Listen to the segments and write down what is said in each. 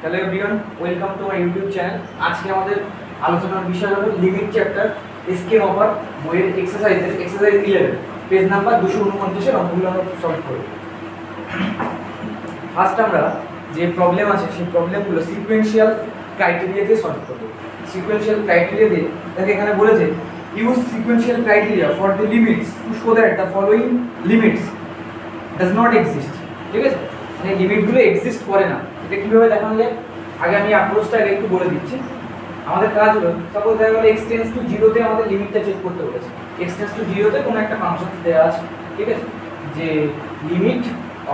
Hello everyone, welcome to my YouTube channel. আজকে আমাদের আলোচনার বিষয় হলো লিমিট চ্যাপ্টার স্কিম অফার বইয়ের এক্সারসাইজ 11 পেজ নাম্বার 249 অঙ্কগুলো আমরা সলভ করব। ফার্স্ট আমরা যে প্রবলেম আছে সেই প্রবলেমগুলো সিকোয়েন্সিয়াল ক্রাইটেরিয়া দিয়ে সলভ করব। সিকোয়েন্সিয়াল ক্রাইটেরিয়া দিয়ে দেখে এখানে বলেছে use sequential criteria for the limits to show that the following limits does not exist. ঠিক আছে, মানে লিমিটগুলো এক্সিস্ট করে না। এটা কীভাবে দেখানো যায়? আগে আমি অ্যাপ্রোচটা একটু বলে দিচ্ছি। আমাদের কাজ হলো, সাপোজ দেখা গেলো এক্স টেন্স টু জিরোতে আমাদের লিমিটটা চেক করতে বলেছে। এক্স টেন্স টু জিরোতে কোনো একটা ফাংশন দেওয়া আছে, ঠিক আছে, যে limit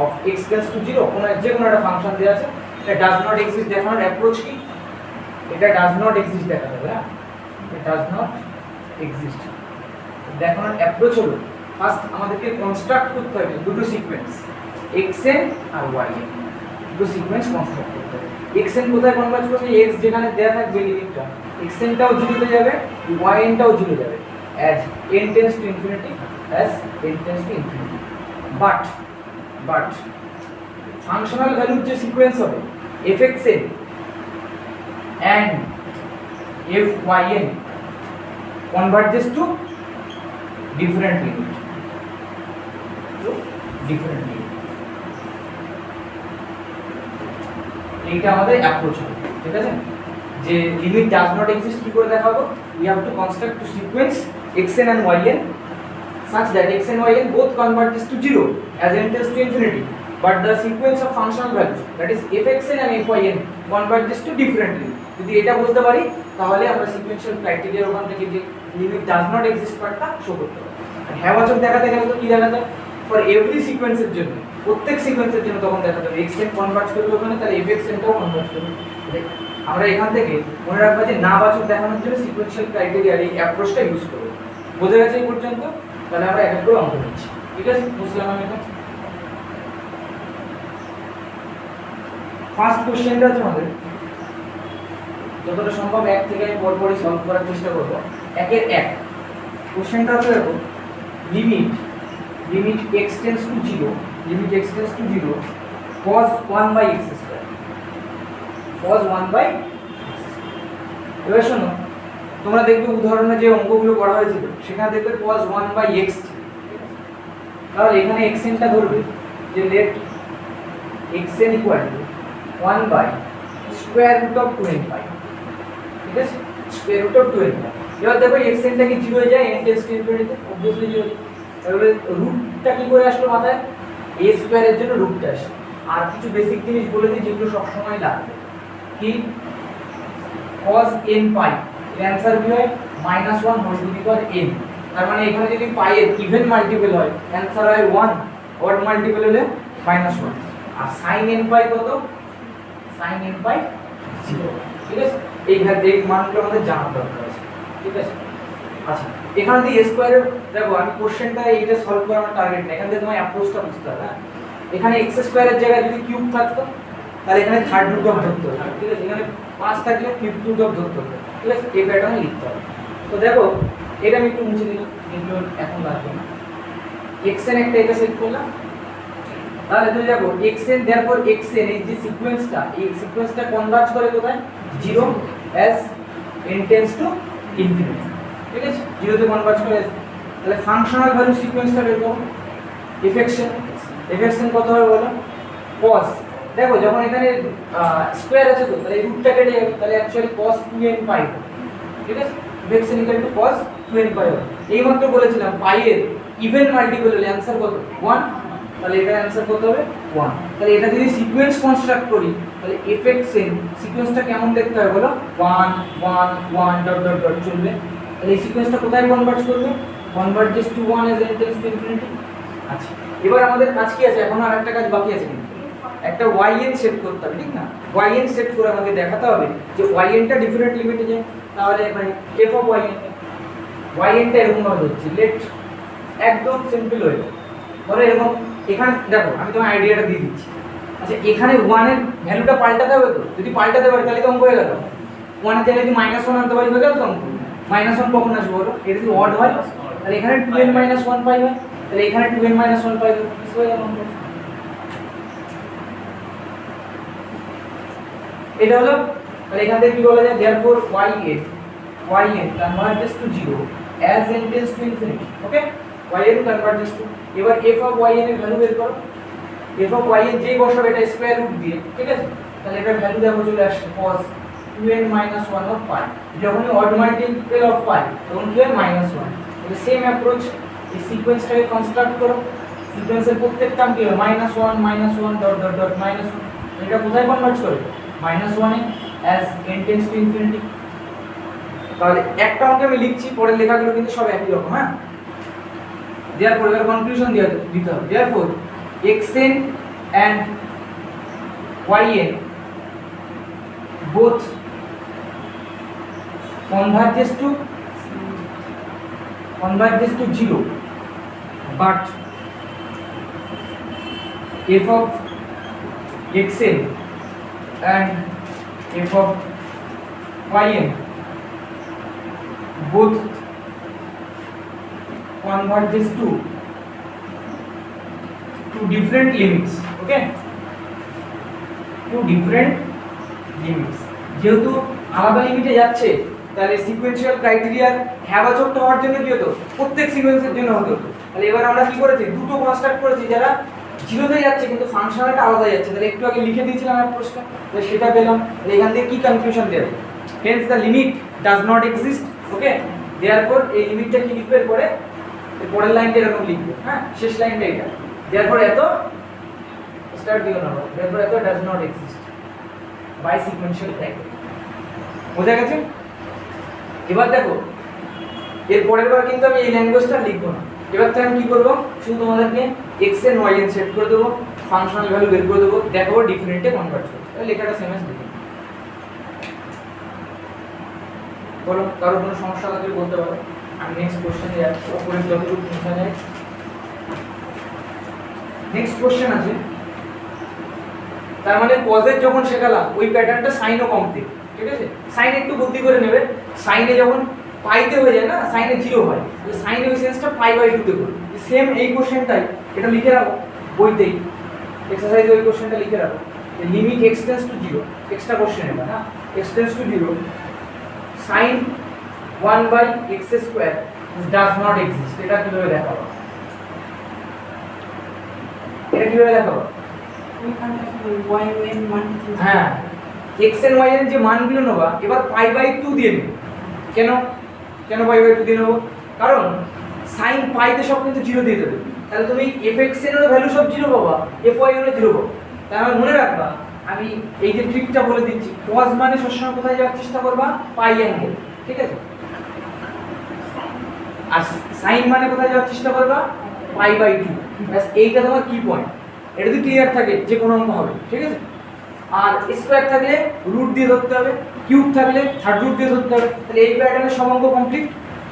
of x tends to zero যে কোনো একটা ফাংশন দেওয়া আছে, এটা ডাজ নট এক্সিস্ট দেখানোর অ্যাপ্রোচ কি? এটা ডাজ নট এক্সিস্ট দেখা যাবে। হ্যাঁ, এটা ডাজ নট এক্সিস্ট দেখানোর অ্যাপ্রোচ হলো ফার্স্ট আমাদেরকে কনস্ট্রাক্ট করতে হবে দুটো সিকোয়েন্স এক্স এন আর ওয়াই এন। দুটো সিকোয়েন্স কনস্ট্রাক্ট করতে হবে। এক্স এন কোথায় কনভার্জ করবে? এক্স যেখানে দেওয়া থাকবে লিমিটটা, এক্স এনটাও জিরোতে যাবে, ওয়াই এনটাও জিরো যাবে, as n tends to infinity, as n tends to infinity. But functional ভ্যালুর যে সিকোয়েন্স হবে f x n and f y n converges to different limit, এইটা আমাদের অ্যাপ্রোচ হবে। ঠিক আছে, যে লিমিট ডাজ নট এক্সিস্ট কি করে দেখাবো? We have to construct two sequence xn and yn such that x and yn both converges to 0 as n tends to infinity, but the sequence of functional values, that is fxn and fyn, converges to different limit. যদি এটা বুঝতে পারি তাহলে আমরা sequential ক্রাইটেরিয়ার ওখান থেকে যে limit does not exist পার্টটা শো করতে পারি। আর হ্যাওয়াচক দেখাতে গেলে তো কি দেখাতে? ফর এভরি সিকোয়েন্সের জন্য, প্রত্যেক সিকোয়েন্সের জন্য তখন দেখাতে হবে এক্স এন কনভার্ট করবে ওখানে, তাহলে এফ এক্স এনটাও কনভার্ট করবে। আমরা এখান থেকে মনে রাখবো যে না বাচক দেখানোর জন্য সিকোয়েন্সিয়াল ক্রাইটেরিয়ার এই অ্যাপ্রোচটা ইউজ করব। বোঝা গেছে এই পর্যন্ত? তাহলে আমরা এক এক করে অঙ্ক নিচ্ছি। ঠিক আছে, বুঝলাম আমি এটা। ফার্স্ট কোশ্চেনটা আছে আমাদের, যতটা সম্ভব এক থেকে আমি পরপরই সলভ করার চেষ্টা করবো। একের এক কোশ্চেনটা আছে, দেখো limit x tends to zero, limit x tends to zero cos 1/x square, cos 1/x। এবার শোনো, তোমরা দেখবে উদাহরণে যে অঙ্কগুলো করা হয়েছিল সেখানে দেখবে cos 1/x, তাহলে এখানে xn টা ধরবে যে late xn equal two 1/√2n π। ঠিক আছে, স্কয়ার রুট অফ 2n π। এবার দেখো xn টা কি 0 হয়ে যায়, n tends to infinity, obviously 0। তাহলে রুটটা কি করে আসলো মাথায়? a স্কয়ারের জন্য রুটটা আসে। আর কিছু বেসিক জিনিস বলে দিই যেগুলো সব সময় লাগবে। কি? cos n π এর অ্যানসার কি হয়? -1 whole to the power n। তার মানে এখানে যদি পাই এর ইভেন মাল্টিপল হয় অ্যানসার হয় 1, অড মাল্টিপল হলে -1। আর sin n π কত? sin n π 0। ঠিক আছে, এই মানগুলো আমাদের জানা দরকার আছে। ঠিক আছে, আচ্ছা এখানে দিয়ে স্কয়ারের, দেখো আমি কোশ্চেনটা এইটা সলভ করার আমার টার্গেট না, এখান থেকে তোমার অ্যাপ্রোচটা বুঝতে হবে। এখানে x স্কয়ারের জায়গায় যদি কিউব থাকতো তাহলে এখানে থার্ড রুট অফ ধরতে হবে। ঠিক আছে, এখানে 5 থাকলে কিউব রুট অফ ধরতে হবে। ঠিক আছে, এই প্যাটার্নে লিখতে হবে। তো দেখো এটা আমি একটু মুছে দিলাম, কিন্তু এখন লাগবে না। xn একটা এটা সেট করলাম, তাহলে তুমি দেখো xn দেয়ারপর xn এই যে সিকোয়েন্সটা, এই সিকোয়েন্সটা কনভার্জ করে কোথায়? 0 as n tends to infinity। ঠিক আছে, 0 তে কনভার্জ করে। তাহলে ফাংশনাল ভ্যালু সিকোয়েন্সটা বের করো। fxn কত হবে বলো? cos, দেখো যখন এখানে স্কয়ার আছে তো তাহলে এই রুটটা কেটে যাবে, তাহলে অ্যাকচুয়ালি cos 2n π। ঠিক আছে, fxn equal to cos 2n π হবে। এইমাত্র বলেছিলাম পাই এর ইভেন মাল্টিপল হলে অ্যানসার কত? 1। তাহলে এটার অ্যানসার কত হবে? 1। তাহলে এটা যদি সিকোয়েন্স কনস্ট্রাক্ট করি তাহলে fxn সিকোয়েন্সটা কেমন দেখতে হবে বলো? 1 1 1 ডট ডট ডট চলবে। তাহলে এই সিকোয়েন্সটা কোথায় কনভার্জ করবে? Converges to 1 as n tends to infinity। আচ্ছা এবার আমাদের কাজ কি আছে? এখন আর একটা কাজ বাকি আছে, কিন্তু একটা yn সেট করতে হবে। ঠিক না, yn সেট করে আমাকে দেখাতে হবে যে yn টা ডিফারেন্ট লিমিটে যায়। তাহলে মানে f অফ yn টা এরকম ভাবে হচ্ছে, লেট একদম সিম্পল হয়ে যায়। ধরো এরকম, এখানে দেখো আমি তোমার আইডিয়াটা দিয়ে দিচ্ছি। আচ্ছা এখানে 1 এর ভ্যালুটা পাল্টাতে হবে তো, যদি পাল্টাতে পারি তাহলে তো অঙ্ক হয়ে গেল। 1 এর জায়গায় যদি -1 আনতে পারি হয়ে গেল তো অঙ্ক। -1 কখন আসবে বলো? এটা যদি অড হয় তাহলে এখানে 2n - 1 পাই হয়, তাহলে এখানে 2n - 1 পাই হয়ে গেল অঙ্ক। এটা হলো, তাহলে এখান থেকে কি বলা যায়, therefore yn converges to 0 as n tends to infinity. Okay, yn converges to, এবার f of yn এর ভ্যালু বের করো। f of y এর যেই বসাবে এটা স্কয়ার রুট দিয়ে, ঠিক আছে, তাহলে এটার ভ্যালু দেখো চলে আসছে cos 2n - 1 of pi, যখন অড মাল্টিপল অফ pi তখন কি হয় -1। তাহলে সেম অ্যাপ্রোচ, এই সিকোয়েন্সটাকে কনস্ট্রাক্ট করো, সিকোয়েন্সের প্রত্যেক টার্ম কি হবে -1 -1 ডট ডট ডট -1, এটা কোথায় কনভার্ট করবে -1 এ as n tends to infinity। তাহলে একটা অঙ্কে আমি লিখছি, পরের লেখাগুলো কিন্তু সব একই রকম। হ্যাঁ, therefore এর কনক্লুশন দিতে হবে, therefore xn and yn both converges to 0, but f of xn and f of yn both converges to different limits. Okay, to different limits, যেহেতু আলাদা লিমিটে যাচ্ছে তাহলে সিকোয়েন্সিয়াল ক্রাইটেরিয়ার হ্যাবাচক হওয়ার জন্য কি হতো, প্রত্যেক সিকোয়েন্সের জন্য হতো। তাহলে এবার আমরা কি করেছি, দুটো কনস্ট্রাক্ট করেছি যারা জিরোতে যাচ্ছে কিন্তু ফাংশনটা আলাদা যাচ্ছে। তাহলে একটু আগে লিখে দিয়েছিলাম এক প্রশ্ন, তাহলে সেটা পেলাম। তাহলে এখান থেকে কি কনক্লুশন দেবে, hence the limit does not exist. Okay, therefore এই লিমিটটা কি লিখবে, পরে পরের লাইনটা এরকম লিখবে। হ্যাঁ, শেষ লাইনটা এটা, দেয়ারফর এত স্টার্ট দিও না, therefore it does not exist by sequential criteria. বোঝা গেছে? এবার দেখো, এর পরের বার কিন্তু আমি এই ল্যাঙ্গুয়েজটা লিখবো না। এবার তো আমি কি করবো, শুধু তোমাদেরকে xn yn সেট করে দেবো, ফাংশনাল ভ্যালু বের করে দেবো, দেখাবো ডিফারেন্টে কনভার্ট করতে। তাহলে লেখাটা সেম এস লিখে বলো, কারো কোনো সমস্যা থাকলে বলতে পারো। আমি নেক্সট কোশ্চেনে যাচ্ছি, ওপরে যতটুকু পৌঁছা যায়। নেক্সট কোশ্চেন আছে, তার মানে কজের যখন শেখালাম ওই প্যাটার্নটা সাইনও কমপ্লিট, ঠিক আছে। সাইন একটু বুদ্ধি করে নেবে, সাইনে যখন পাইতে হয়ে যায় না, সাইনে 0 হয়, তাহলে সাইনে ওই সেন্সটা π/2 তে করবে। সেম এই কোশ্চেনটাই, এটা লিখে রাখো বইতেই, এক্সারসাইজে ওই কোশ্চেনটা লিখে রাখো, limit x tends to 0, extra question এটা না, x tends to 0 sin 1/x² does not exist। এটা কিভাবে দেখাবো, এটা কিভাবে দেখাবো, হ্যাঁ, x and y এর যে মানগুলো নেবা এবার π/2 দিয়ে নেবে। কেন π/2 দিয়ে নেবো, কারণ sin π তে সব কিন্তু 0 দিয়ে দেবে, তাহলে তুমি fx এর ভ্যালু সব 0 পাবা, fy এর 0 পাবা। তাহলে মনে রাখবা, আমি এই যে ট্রিকটা বলে দিচ্ছি, cos মানে সবসময় কোথায় যাওয়ার চেষ্টা করবা, পাই অ্যাঙ্গেল, ঠিক আছে। আর sin মানে কোথায় যাওয়ার চেষ্টা করবা, π/2। ব্যাস, এইটা তোমার কি পয়েন্ট, এটা যদি ক্লিয়ার থাকে যে কোনো অঙ্ক হবে, ঠিক আছে। আর স্কয়ার থাকলে রুট দিয়ে ধরতে হবে, কিউব থাকলে থার্ড রুট দিয়ে ধরতে হবে। তাহলে এই প্যাটার্নের সব অঙ্ক কমপ্লিট।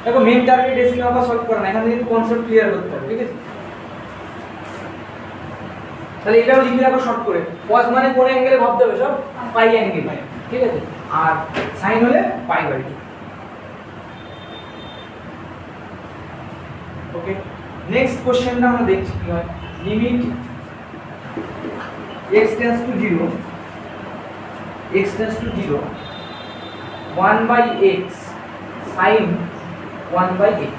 দেখো, মেইন টার্গেট ডেসিমাল অঙ্ক সলভ করা না, এখানে কিন্তু কনসেপ্ট ক্লিয়ার করতে হবে, ঠিক আছে। তাহলে এটাও লিখে রাখো শর্ট করে, cos মানে কোন অ্যাঙ্গেলে ভাবতে হবে, সব পাই অ্যাঙ্গেল, ঠিক আছে। আর sin হলে π/2। ওকে, নেক্সট কোশ্চেনটা আমরা দেখছি কি হয়, limit x tends to 0, 1/x sin 1/x,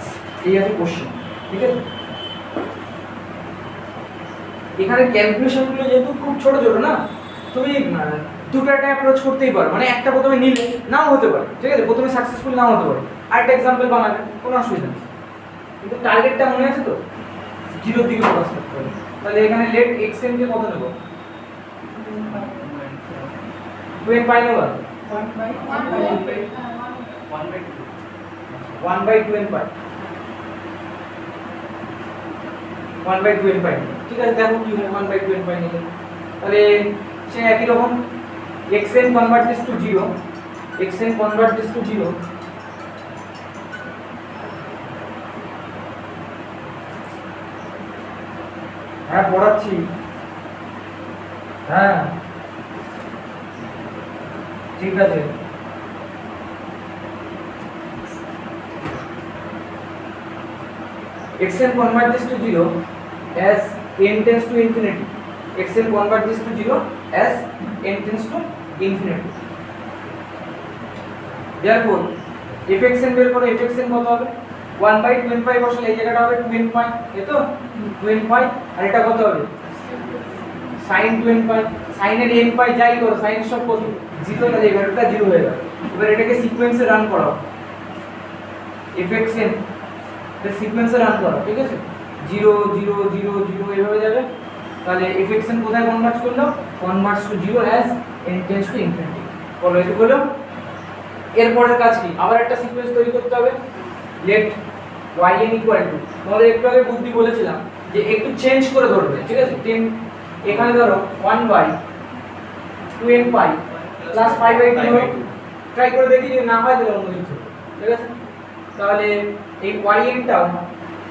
এই আছে কোশ্চেন, ঠিক আছে। এখানে ক্যালকুলেশনগুলো যেহেতু খুব ছোট ছোট না, তুমি দুটো একটা অ্যাপ্রোচ করতেই পারো, মানে একটা প্রথমে নিলে নাও হতে পারে, ঠিক আছে, প্রথমে সাকসেসফুল নাও হতে পারে, আরেকটা এক্সাম্পল বানাবে, কোনো অসুবিধা নেই। কিন্তু টার্গেটটা মনে আছে তো, 0 দিকে ফোকাস করতে হবে। তাহলে এখানে লেট xn কে কত নেব, 2n পাই নেব, 1/2n পাই, 1/2n পাই, ঠিক আছে। দেখো কি হয় 1/2n পাই নিলে, তাহলে সে একই রকম xn converges to 0, xn converges to 0, হ্যাঁ পড়াচ্ছি, হ্যাঁ ঠিক আছে। xn converges to 0 as n tends to infinity, xn converges to 0 as n tends to infinity. therefore fxn বের করো, fxn কত হবে 1/2n পাই বসালে এই জায়গাটা হবে 2n পাই, এই তো 2n পাই, আর এটা কত হবে sin 2n পাই। sin এর n পাই যাই করো sin সব কত 0, তাহলে এই ভ্যালুটা 0 হয়ে গেল। এবার এটাকে সিকোয়েন্সে রান করো, fxn এর সিকোয়েন্সে রান করো, ঠিক আছে 0 0 0 0 এভাবে যাবে। তাহলে fxn কোথায় কনভার্ট করলো, converts to 0 as n tends to infinity. বলো এটা হলো এরপরের কাজ কি, আবার একটা সিকোয়েন্স তৈরি করতে হবে। লেট yn ইকুয়াল টু, তোমাদের একটু আগে বুদ্ধি বলেছিলাম যে একটু চেঞ্জ করে ধরবে, ঠিক আছে 10 এখানে ধরো 1/2n পাই প্লাস 5/2 ধরো, ট্রাই করে দেখি যদি না হয় তাহলে অন্য কিছু, ঠিক আছে। তাহলে এই yn টাও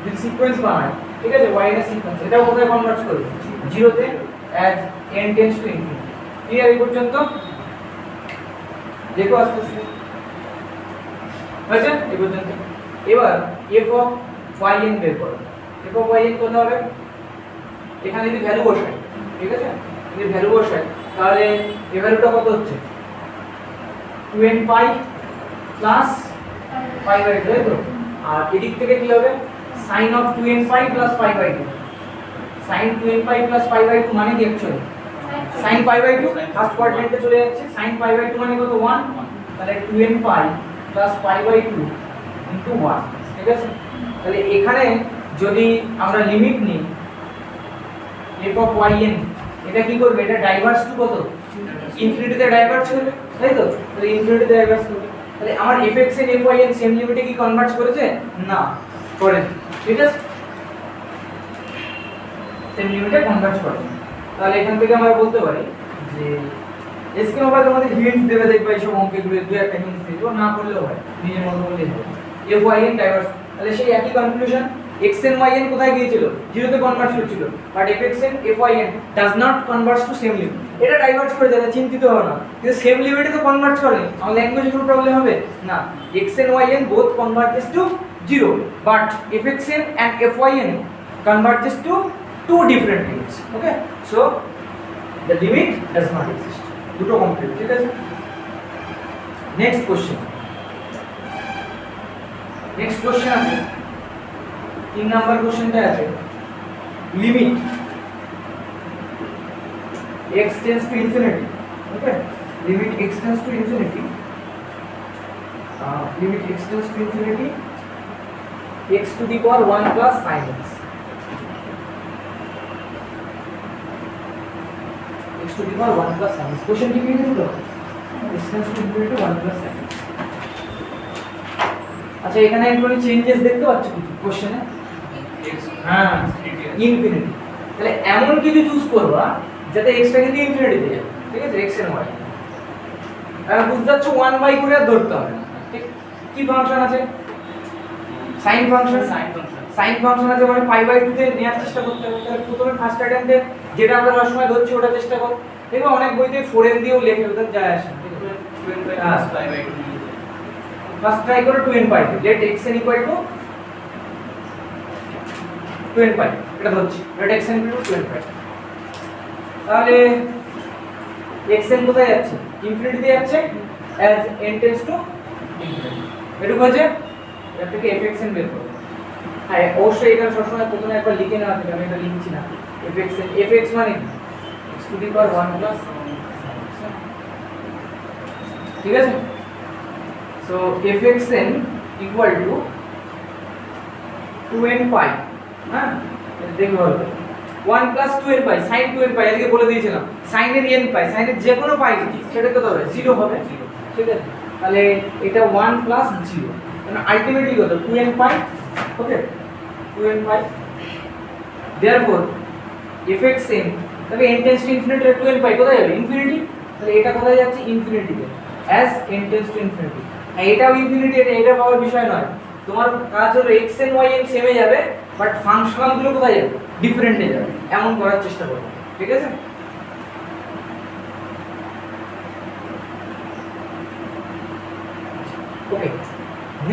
যদি সিকোয়েন্স বানায়, ঠিক আছে yn এর সিকোয়েন্স, এটাও কোথায় কনভার্ট করবে 0 তে as n tends to infinity. Clear এই পর্যন্ত? দেখো আস্তে আস্তে হয়েছে এই পর্যন্ত। এবার f অফ yn বের করো। f অফ yn কত হবে, এখানে যদি ভ্যালু বসাই, ঠিক আছে যদি ভ্যালু বসাই তাহলে এই ভ্যালুটা কত হচ্ছে 2n পাই প্লাস 5/2, তাই তো। আর এদিক থেকে কি হবে sin of 2n pi plus 5/2, sin 2n pi plus 5/2 মানে কি অ্যাকচুয়ালি sin π/2, ফার্স্ট কোয়াড্রেন্টে চলে যাচ্ছে, sin π/2 মানে কত 1, তাহলে 2n পাই প্লাস π/2 ইনটু 1, ঠিক আছে। তাহলে এখানে যদি আমরা লিমিট নিই f অফ yn, এটা কি করবে, এটা ডাইভার্স টু কত ইনফিনিটিতে ডাইভার্স করবে, তাই তো। তাহলে ইনফিনিটিতে ডাইভার্স করবে, তাহলে আমার fxn fyn সেম লিমিটে কি কনভার্ট করেছে, না করে, ঠিক আছে সেম লিমিটে কনভার্ট করে। তাহলে এখান থেকে আমরা বলতে পারি যে এসকে মোবাইল তোমাদের হিন্ট দেবে, দেখবে এইসব অঙ্কগুলো দু একটা হিন্ট দিও, না করলেও হয় নিজের মতো বললেই হবে। fyn ডাইভার্স, তাহলে সেই একই কনক্লুশন, xn yn কোথায় গিয়েছিল 0 তে কনভার্ট হচ্ছিল, but fxn fyn does not converts to same limit, এটা ডাইভার্স করে যাবে, চিন্তিত হও না, কিন্তু সেম লিমিটে তো কনভার্ট করে, আমার ল্যাঙ্গুয়েজে কোনো প্রবলেম হবে না। xn yn both converges to 0, but fxn and fyn converges to two different limits, okay, so the limit does not exist, দুটো কমপ্লিট, ঠিক আছে। নেক্সট কোশ্চেন আছে 3 নাম্বার কোশ্চেনটা আছে, limit x tends to infinity, okay, limit x tends to infinity, limit x tends to infinity x to the power 1 plus sin x, x to the power 1 plus sin x, question কি দিয়ে দিল x tends to infinity 1 plus sin x। আচ্ছা এখানে একটু changes দেখতে পাচ্ছ কিছু কোশ্চেনে, হ্যাঁ ইনফিনিটি, তাহলে এমন কিছু চুজ করবা যাতে x টা কিন্তু ইনফিনিটিতে যাবে, ঠিক আছে x এর y, আর বুঝতে পারছো 1/, করে আর ধরতে হবে, ঠিক। কি ফাংশন আছে sin ফাংশন, sin ফাংশন আছে মানে π/2 তে নেওয়ার চেষ্টা করতে হবে। তাহলে প্রথমে ফার্স্ট অ্যাটেম্পটে যেটা আমরা সবসময় ধরছি ওটা চেষ্টা করো, দেখো অনেক বইতে 4n দিয়েও লেখে, ওদের যায় আসে, ফার্স্ট ট্রাই করো 2n pi, let xn equal to 2n pi, এটা ধরছি, let xn equal to 2n pi. তাহলে xn কোথায় যাচ্ছে, ইনফিনিটিতে যাচ্ছে as n tends to infinity, এটুকু আছে। এর থেকে fxn বের করো, হ্যাঁ অবশ্যই এখানে সবসময় প্রথমে একবার লিখে নেওয়া থাকে, আমি এটা লিখছি না। fxn, fx মানে x two the power 1 plus, ঠিক আছে। So fxn equal to 2n পাই, হ্যাঁ দেখো 1 প্লাস 2n পাই, sin 2n পাই, আজকে বলে দিয়েছিলাম sin এর n পাই, sin এর যে কোনো পাই সেটা কত হবে 0 হবে, ঠিক আছে। তাহলে এটা 1 প্লাস 0, মানে আলটিমেটলি কত 2n পাই, ওকে 2n পাই। therefore fxn, তবে n tends to infinity 2n পাই কোথায় যাবে ইনফিনিটি, তাহলে এটা কোথায় যাচ্ছে ইনফিনিটিতে as n tends to infinity, এটাও ইনফিনিটি, এটা পাওয়ার বিষয় নয়, তোমার কাজ হলো xn yn সেমে যাবে, বাট ফাংশনাল গুলো কোথায় যাবে ডিফারেন্টে যাবে, এমন করার চেষ্টা করো, ঠিক আছে। ওকে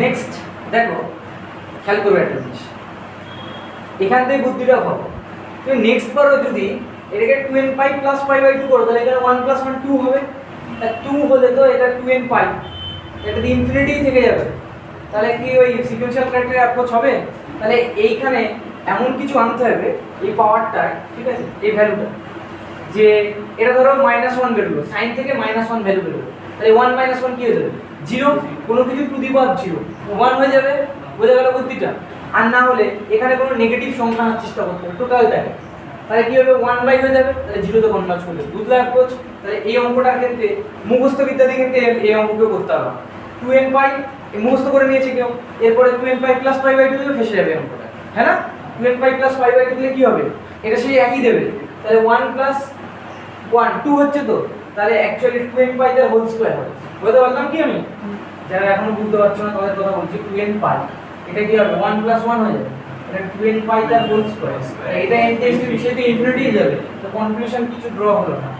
নেক্সট দেখো, খেয়াল করবে একটা জিনিস, এখান থেকে বুদ্ধিটা ভাবো, তুমি নেক্সট বারও যদি এটাকে 2n পাই প্লাস π/2 করো, তাহলে এখানে 1 প্লাস 1 2 হবে, 2 হলে তো এটা 2n পাই, এটা তো ইনফিনিটি থেকে যাবে, তাহলে কি ওই সিকোয়েন্সিয়াল ক্রাইটেরিয়া অ্যাপ্রোচ হবে? তাহলে এইখানে এমন কিছু আনতে হবে এই পাওয়ারটা, ঠিক আছে, এই ভ্যালুটা, যে এটা ধরো -1 বেরোলো, সাইন থেকে -1 ভ্যালু বেরোলো, তাহলে 1 1 কি হয়ে যাবে? 0, কোনো কিছু টু দি পাওয়ার 0 1 হয়ে যাবে, বোঝা গেল বুদ্ধিটা? আর না হলে এখানে কোনো নেগেটিভ সংখ্যা আনার চেষ্টা করতে হবে টোটালটাকে, তাহলে কি হবে? 1 বাই হয়ে যাবে, তাহলে 0 তে কনভার্ট করবে। বুঝলে অ্যাপ্রোচ? তাহলে এই অঙ্কটার ক্ষেত্রে মুখস্থ বিদ্যা দিয়ে কিন্তু এই অঙ্ককে করতে হবে। 2n পাই মুখস্থ করে নিয়েছে কেউ, এরপরে 2n pi plus pi by 2 দিয়ে ফেসে যাবে অঙ্কটা, হ্যাঁ না? 2n pi plus pi by 2 দিলে কি হবে? এটা সেই একই দেবে, তাহলে 1 প্লাস 1 2 হচ্ছে তো, তাহলে অ্যাকচুয়ালি 2n পাই তার হোল স্কয়ার হবে। বুঝতে পারলাম কি আমি? যারা এখনো বুঝতে পারছো না তাদের কথা বলছি, 2n পাই এটা কি হবে? 1 প্লাস 1 হয়ে যাবে, এটা 2n পাই তার হোল স্কয়ার, এটা n টেন্ডস টু বিষয়তে ইনফিনিটি যাবে, তো কনক্লুশন কিছু ড্র হলো না।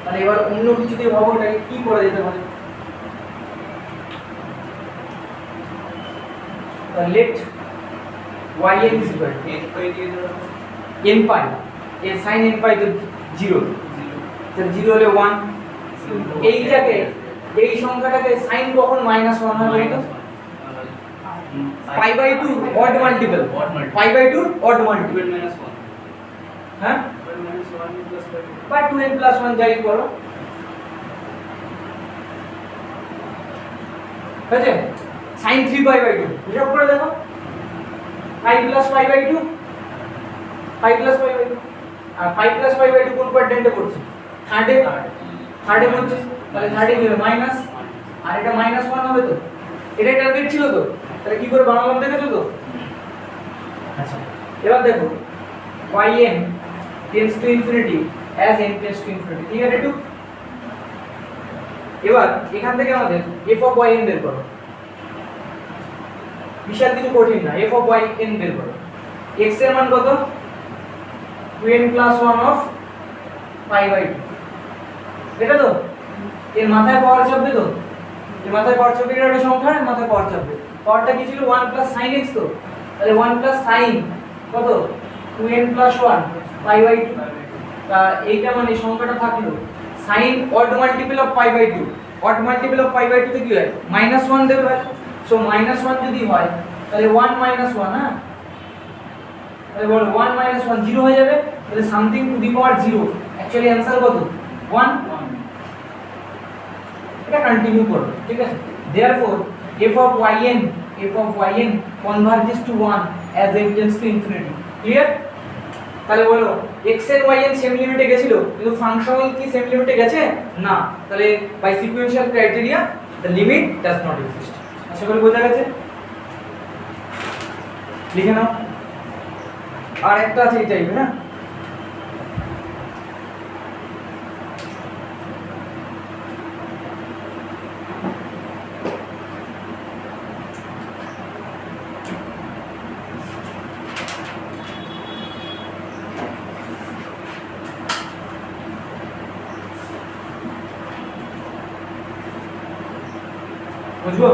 তাহলে এবার অন্য কিছু দিয়ে ভাবো এটাকে কি করা যেতে পারে। let yn is equal to n পাই দিয়ে দাও, n পাই, এর sin n পাই তো 0, তো 0 হলে 1, এইটাকে এই সংখ্যাটাকে sin কখন -1 হবে এটা? Pi by 2 odd multiple, pi by 2 odd multiple, 2n - 1 হ্যাঁ, 2n - 1 প্লাস পাই বা 2n + 1 যাই করো, বুঝলে? sin 3 পাই বাই 2 হিসাব করে দেখো, pi plus pi by 2, pi plus pi by 2, আর পাই প্লাস পাই বাই 2 কোন কোয়াড্রেন্টে পড়ছে? থার্ডে, থার্ডে পড়ছে, তাহলে থার্ডে কি হবে? মাইনাস, আর এটা -1 হবে তো, এটাই টার্গেট ছিল তো, তাহলে কি করে বানালাম দেখেছো তো? আচ্ছা, এবার দেখো yn tends to infinity as n tends to infinity, ঠিক আছে? একটু এবার এখান থেকে আমাদের f of yn বের করো, বিশাল কিছু কঠিন না, f of yn বের করো। x এর মান কত? 2n + 1 of পাই বাই 2, এটা তো এর মাথায় পাওয়ার চাপবে তো, এর মাথায় পাওয়ার চাপবে, এটা একটা সংখ্যা, এর মাথায় পাওয়ার চাপবে, পাওয়ারটা কি ছিল? 1 + sin x তো, তাহলে 1 + sin কত? 2n + 1 পাই বাই 2, তা এইটা মানে সংখ্যাটা থাকলো sin odd multiple of pi by 2, odd multiple of pi by 2 তে কি হয়? -1 দেবে ভাই, সো -1 যদি হয় তাহলে 1 - 1, হ্যাঁ, তাহলে বলো 1 - 1 0 হয়ে যাবে, তাহলে something to the power 0, actually answer কত? 1। এটা কন্টিনিউ করো, ঠিক আছে? therefore f of yn converges to 1 as n tends to infinity, clear? তাহলে বলো x এর y এর সেম লিমিটে গেছিল, কিন্তু ফাংশনাল কি সেম লিমিটে গেছে না, তাহলে by sequential criteria the limit does not exist. আশা করি বোঝা গেছে, লিখে নাও। আর একটা আছে এই টাইপের, হ্যাঁ, বুঝবো?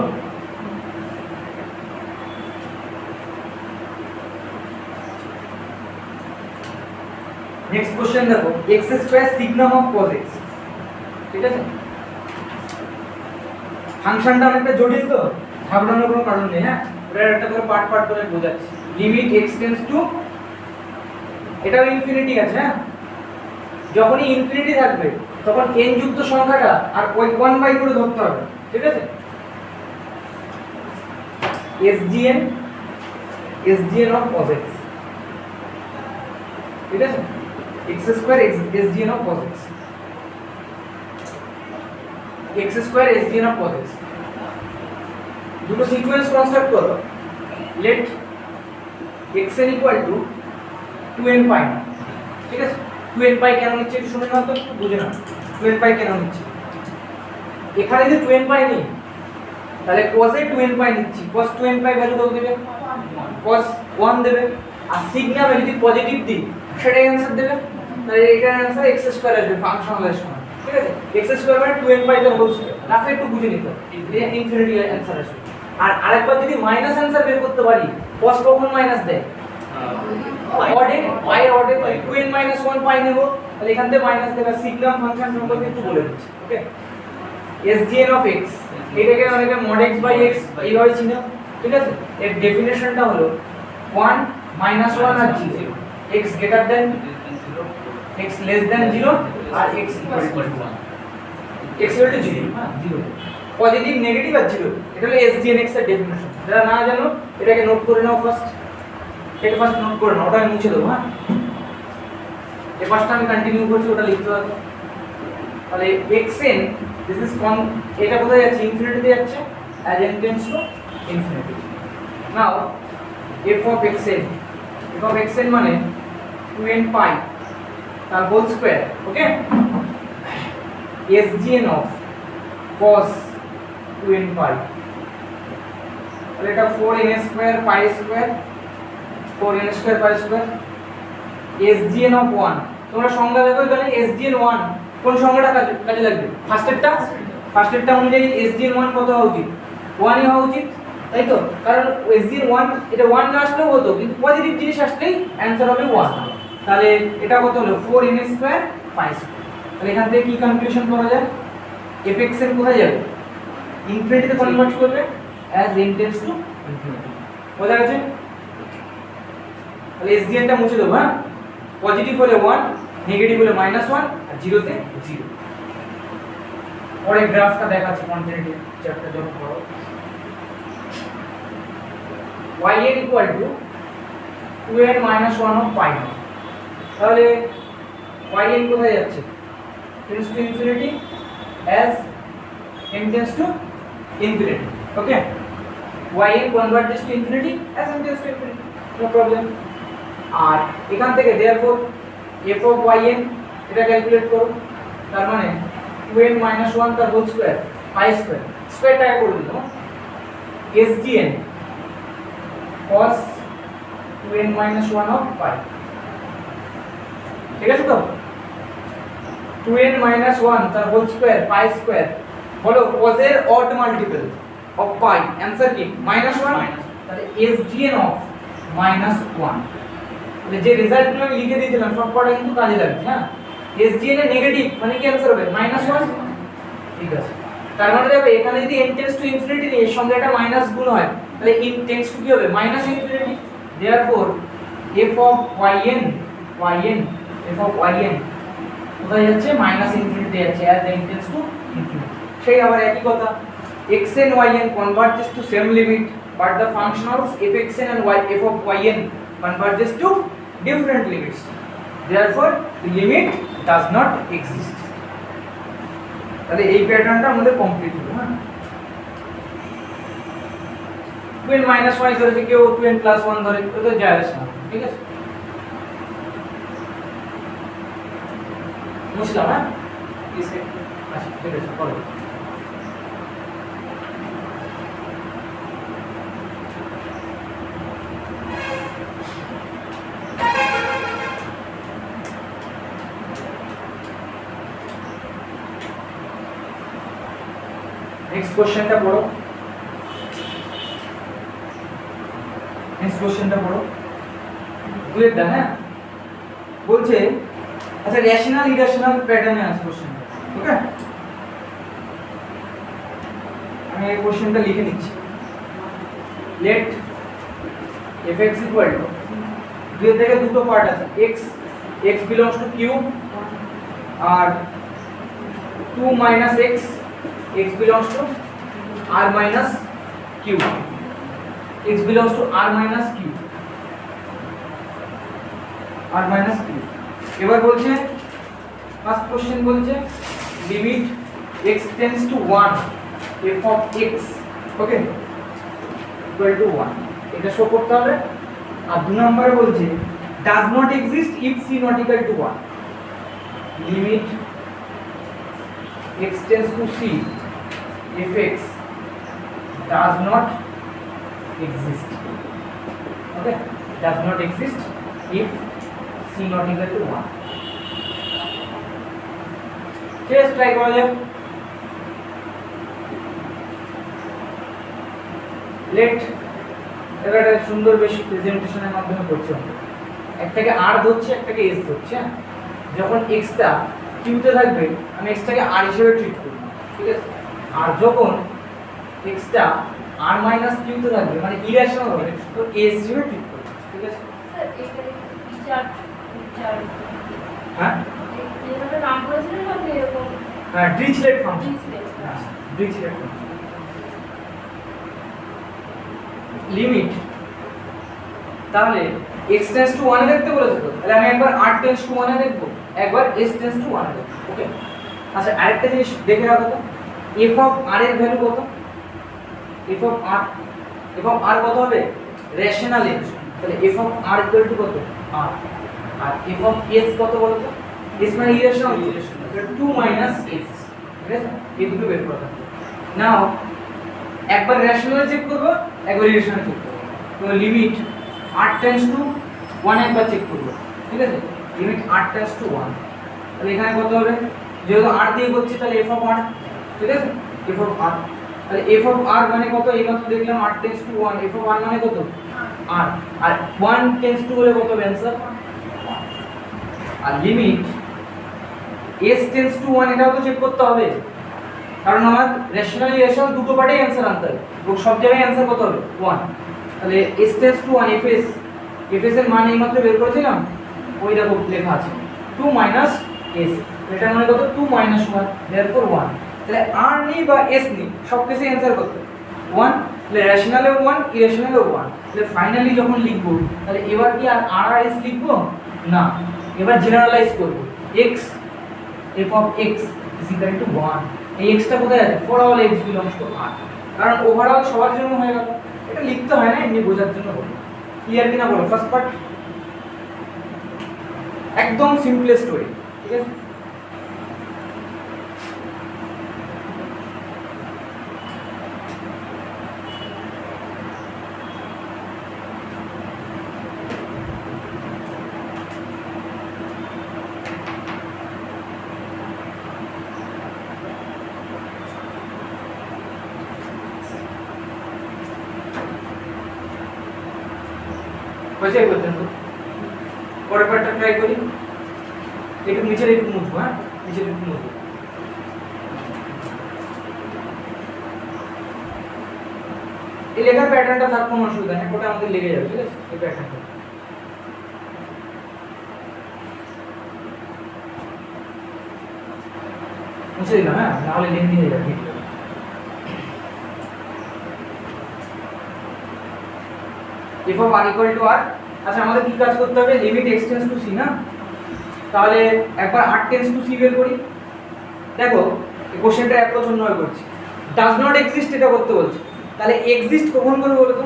নেক্সট কোশ্চেন দেখো, x² সিগনম অফ cos x, ঠিক আছে? ফাংশনটা অনেকটা জটিল তো, ঘাবড়ানোর কোনো কারণ নেই, হ্যাঁ, এটা একটা করে পার্ট পার্ট করে বোঝাচ্ছি। লিমিট x টেন্ডস টু, এটাও ইনফিনিটি আছে, হ্যাঁ, যখনই ইনফিনিটি থাকবে তখন n যুক্ত সংখ্যাটা আর ওই 1 বাই করে ধরতে হবে, ঠিক আছে? SGN of cos x, ঠিক আছে? x² SGN of cos x, x² SGN of cos x, দুটো সিকোয়েন্স কনস্ট্রাক্ট করো। let xn = 2n পাই, ঠিক আছে? 2n পাই কেন নিচ্ছে একটু শুনে নাও তো, একটু বুঝে নাও 2n পাই কেন নিচ্ছে। এখানে যদি 2n পাই নেই, তাহলে cos এ 2n পাই নিচ্ছি, cos 2n পাই ভ্যালু কত দেবে? cos 1 দেবে, আর সিগমা ভ্যালু যদি পজিটিভ দিই সেটাই आंसर দেবে, তাহলে এটার आंसर x² আসবে ফাংশনালের সময়, ঠিক আছে? x² মানে 2n পাই তার হোল স্কয়ার, রাফে একটু বুঝে নিতে, এই ইনফিনিটি आंसर আসবে। আর আরেকবার যদি মাইনাস आंसर বের করতে পারি, cos কখন মাইনাস দেয়? অডে, পাই অডে, 2n - 1 পাই নেব, তাহলে এখান থেকে মাইনাস দেবে। সিগমা ফাংশন সম্পর্কে একটু বলে দিচ্ছি, ওকে? SGN of x এটাকে অনেকে mod x by x এইভাবে চিনো, ঠিক আছে? এর ডেফিনেশনটা হলো 1 minus 1 R 0, x greater than x less than 0 R x equal to 1, x equal to 0, হ্যাঁ 0, পজিটিভ নেগেটিভ আর 0, এটা হলো SGN x এর ডেফিনেশন। যারা না জানো এটাকে নোট করে নাও ফার্স্ট, এটা ফার্স্ট নোট করে নাও, ওটা আমি মুছে দেবো। হ্যাঁ, এই পাঁচটা আমি কন্টিনিউ করছি, ওটা লিখতে হবে। তাহলে xn দিস ইজ এটা কোথায় যাচ্ছে? ইনফিনিটিতে যাচ্ছে, as n tends to infinity. Now f of xn মানে 2n pi তার whole square, okay? SGN of cos 2n pi, তাহলে এটা 4n square pi square, 4n square pi square. SGN of 1 তোমরা সংজ্ঞা দেখো এখানে SGN 1 কোন সংজ্ঞাটা কাজে লাগবে? ফার্স্টেরটা অনুযায়ী SGN 1 কত হওয়া উচিত? 1 ই হওয়া উচিত, তাই তো? কারণ SGN 1 এটা 1 না আসলেও হতো, কিন্তু পজিটিভ জিনিস আসলেই অ্যানসার হবে 1। তাহলে এটা কত হলো? 4n square pi square. তাহলে এখান থেকে কি কনক্লুশন করা যায়? fxn কোথায় যাবে? ইনফিনিটিতে কনভার্ট করবে, as n tends to infinity। বোঝা গেছে? তাহলে SGN টা মুছে দেবো। হ্যাঁ, পজিটিভ হলে 1, নেগেটিভ হলে -1 আর 0 তে 0। পরে গ্রাফটা দেখাচ্ছি কন্টিনিউটি চ্যাপ্টার যখন পড়ো। yn equal to 2n minus 1 of pi। তাহলে yn কোথায় যাচ্ছে? tends to infinity, as n tends to infinity, okay? yn converges to infinity as n tends to infinity, no problem। আর এখান থেকে therefore f of yn এটা calculate করো, তার মানে 2n minus 1 তার হোল স্কয়ার pi স্কয়ার, স্কয়ারটা করে দিলাম। SGN cos 2n minus 1 of pi, ঠিক আছে তো? 2n minus 1 তার হোল স্কয়ার pi স্কয়ার হলো cos এর odd multiple of pi, answer কি? -1। তাহলে SGN of -1, তাহলে যে রেজাল্টগুলো আমি লিখে দিয়েছিলাম সব কটা কিন্তু কাজে লাগবে। হ্যাঁ, SGN এর নেগেটিভ মানে কি অ্যানসার হবে? -1, ঠিক আছে? তার মানে দেখো এখানে যদি n টেন্ডস টু ইনফিনিটি নিয়ে এর সঙ্গে একটা মাইনাস গুণ হয়, তাহলে n টেন্ডস টু কি হবে? -Infinity. Therefore f of yn কোথায় যাচ্ছে? -ইনফিনিটি যাচ্ছে, as n tends to infinity। সেই আবার একই কথা, xn yn converges to same limit, but the functionals fxn and f of yn converges to different limits, therefore the limit does not exist। তাহলে এই প্যাটার্নটা আমাদের কমপ্লিট হলো। হ্যাঁ, 2n minus 1 ধরেছে কেউ, 2n plus 1 ধরে, তো তো যায় আসে না, ঠিক আছে? বুঝলাম? হ্যাঁ, আচ্ছা ঠিক আছে, করো। नेक्स्ट क्वेश्चनটা পড়ো, नेक्स्ट क्वेश्चनটা পড়ো। বুঝলে না? হ্যাঁ, বলছে আচ্ছা রেশনাল ইরেশনাল প্যাটার্নে আছে কোশ্চেনটা, ওকে? আমি এই কোশ্চেনটা লিখে নিচ্ছি। লেট fx ইকুয়াল টু, দুই থেকে দুটো পার্ট আছে, x বিলংস টু q আর 2 minus x belongs to r minus q, x belongs to r minus q, r minus q। এবার বলছে ফার্স্ট কোশ্চেন বলছে limit x tends to 1 f of x, okay, equal to 1, এটা show করতে হবে। আর দুই নম্বরে বলছে does not exist if c not equal to 1, limit x tends to c if x does not exist, okay, does not exist if c not equal to 1। just try করা যাক। Late এবার একটা সুন্দর বেশ প্রেজেন্টেশনের মাধ্যমে করছি আমরা। একটাকে r ধরছি, একটাকে s ধরছি। হ্যাঁ, যখন x টা q তে থাকবে আমি x টাকে r হিসেবে ট্রিট করব, ঠিক আছে? আর যখন এক্সটা আর মাইনাস কিউ তে থাকবে মানে ইরেশনাল হবে তো এস হিসেবে ট্রিট করবে ঠিক আছে স্যার এখানে টিচার টিচার হ্যাঁ এইভাবে নাম করেছিলেন না আপনি এরকম হ্যাঁ Dirichlet function display Dirichlet function limit তাহলে x টেন্ডস টু 1 এ দেখতে বলেছে তো তাহলে আমি একবার r টেন্ডস টু 1 এ দেখব একবার s টেন্ডস টু 1 এ দেখব ওকে আচ্ছা আরেকটা জিনিস দেখে রাখো তো f অফ r এর ভ্যালু কত f অফ r এবং r কত হবে রেশনাল এজ তাহলে f of r equal to কত r আর f অফ s কত বলো তো s মানে ইরেশনাল 2 মাইনাস s ঠিক আছে এই দুটো বের করা নাও একবার রেশনাল চেক করব একবার ইরেশনাল চেক করব তো লিমিট r টেন্ডস টু 1 একবার চেক করব ঠিক আছে লিমিট r টেন্ডস টু 1 তাহলে এখানে কত হবে যেহেতু r দিয়ে করছি তাহলে f অফ r ঠিক আছে f অফ r তাহলে f অফ r মানে কত এই মাত্র দেখলাম r tends to 1 f of r মানে কত r আর 1 টেন্ডস টু হলে কত হবে आंसर আর লিমিট s টেন্ডস টু 1 এটাও তো চেক করতে হবে কারণ আমার রেশনাল ইকুয়েশন দুটো পার্টেই आंसर আনতে হবে এবং সব জায়গায় आंसर কত হবে 1 তাহলে s টেন্ডস টু 1 fs এর মান এইমাত্র বের করেছিলাম ওই দেখো লেখা আছে 2 মাইনাস s এটা মানে কত 2 মাইনাস 1 देयरफॉर 1 তাহলে r নি বা s নি সব কিছু आंसर কত 1 তাহলে রেশনালেও 1 ইরেশনালেও 1 তাহলে ফাইনালি যখন লিখব তাহলে এবার কি আর r আর s লিখব না এবার জেনারেলাইজ করব x f of x is equal to 1 এই x টা কোথায় আছে for all x belongs to r কারণ ওভারঅল সবার জন্য হয়ে গেল এটা লিখতে হয় না এমনি বোঝার জন্য বলি ক্লিয়ার কিনা বলো ফার্স্ট পার্ট একদম সিম্পলেস্ট ওয়ে ঠিক আছে হয়েছে পর্যন্ত পরের পার্টটা ট্রাই করি একটু নিচে একটু মুছবো হ্যাঁ নিচে একটু মুছবো এই লেখার প্যাটার্নটা থাক কোনো অসুবিধা নেই ওটা আমাদের লেগে যাবে ঠিক আছে এই প্যাটার্নটা মুছে দিলাম হ্যাঁ নাহলে লেন্দি হয়ে যাবে f of r equal to r আচ্ছা আমাদের কি কাজ করতে হবে limit x tends to c না তাহলে একবার r টেন্ডস টু c বের করি দেখো এই কোশ্চেনটা অ্যাপ্রোচ অন্যভাবে করছি ডাজ নট এক্সিস্ট এটা করতে বলছে তাহলে এক্সিস্ট কখন করবে বলো তো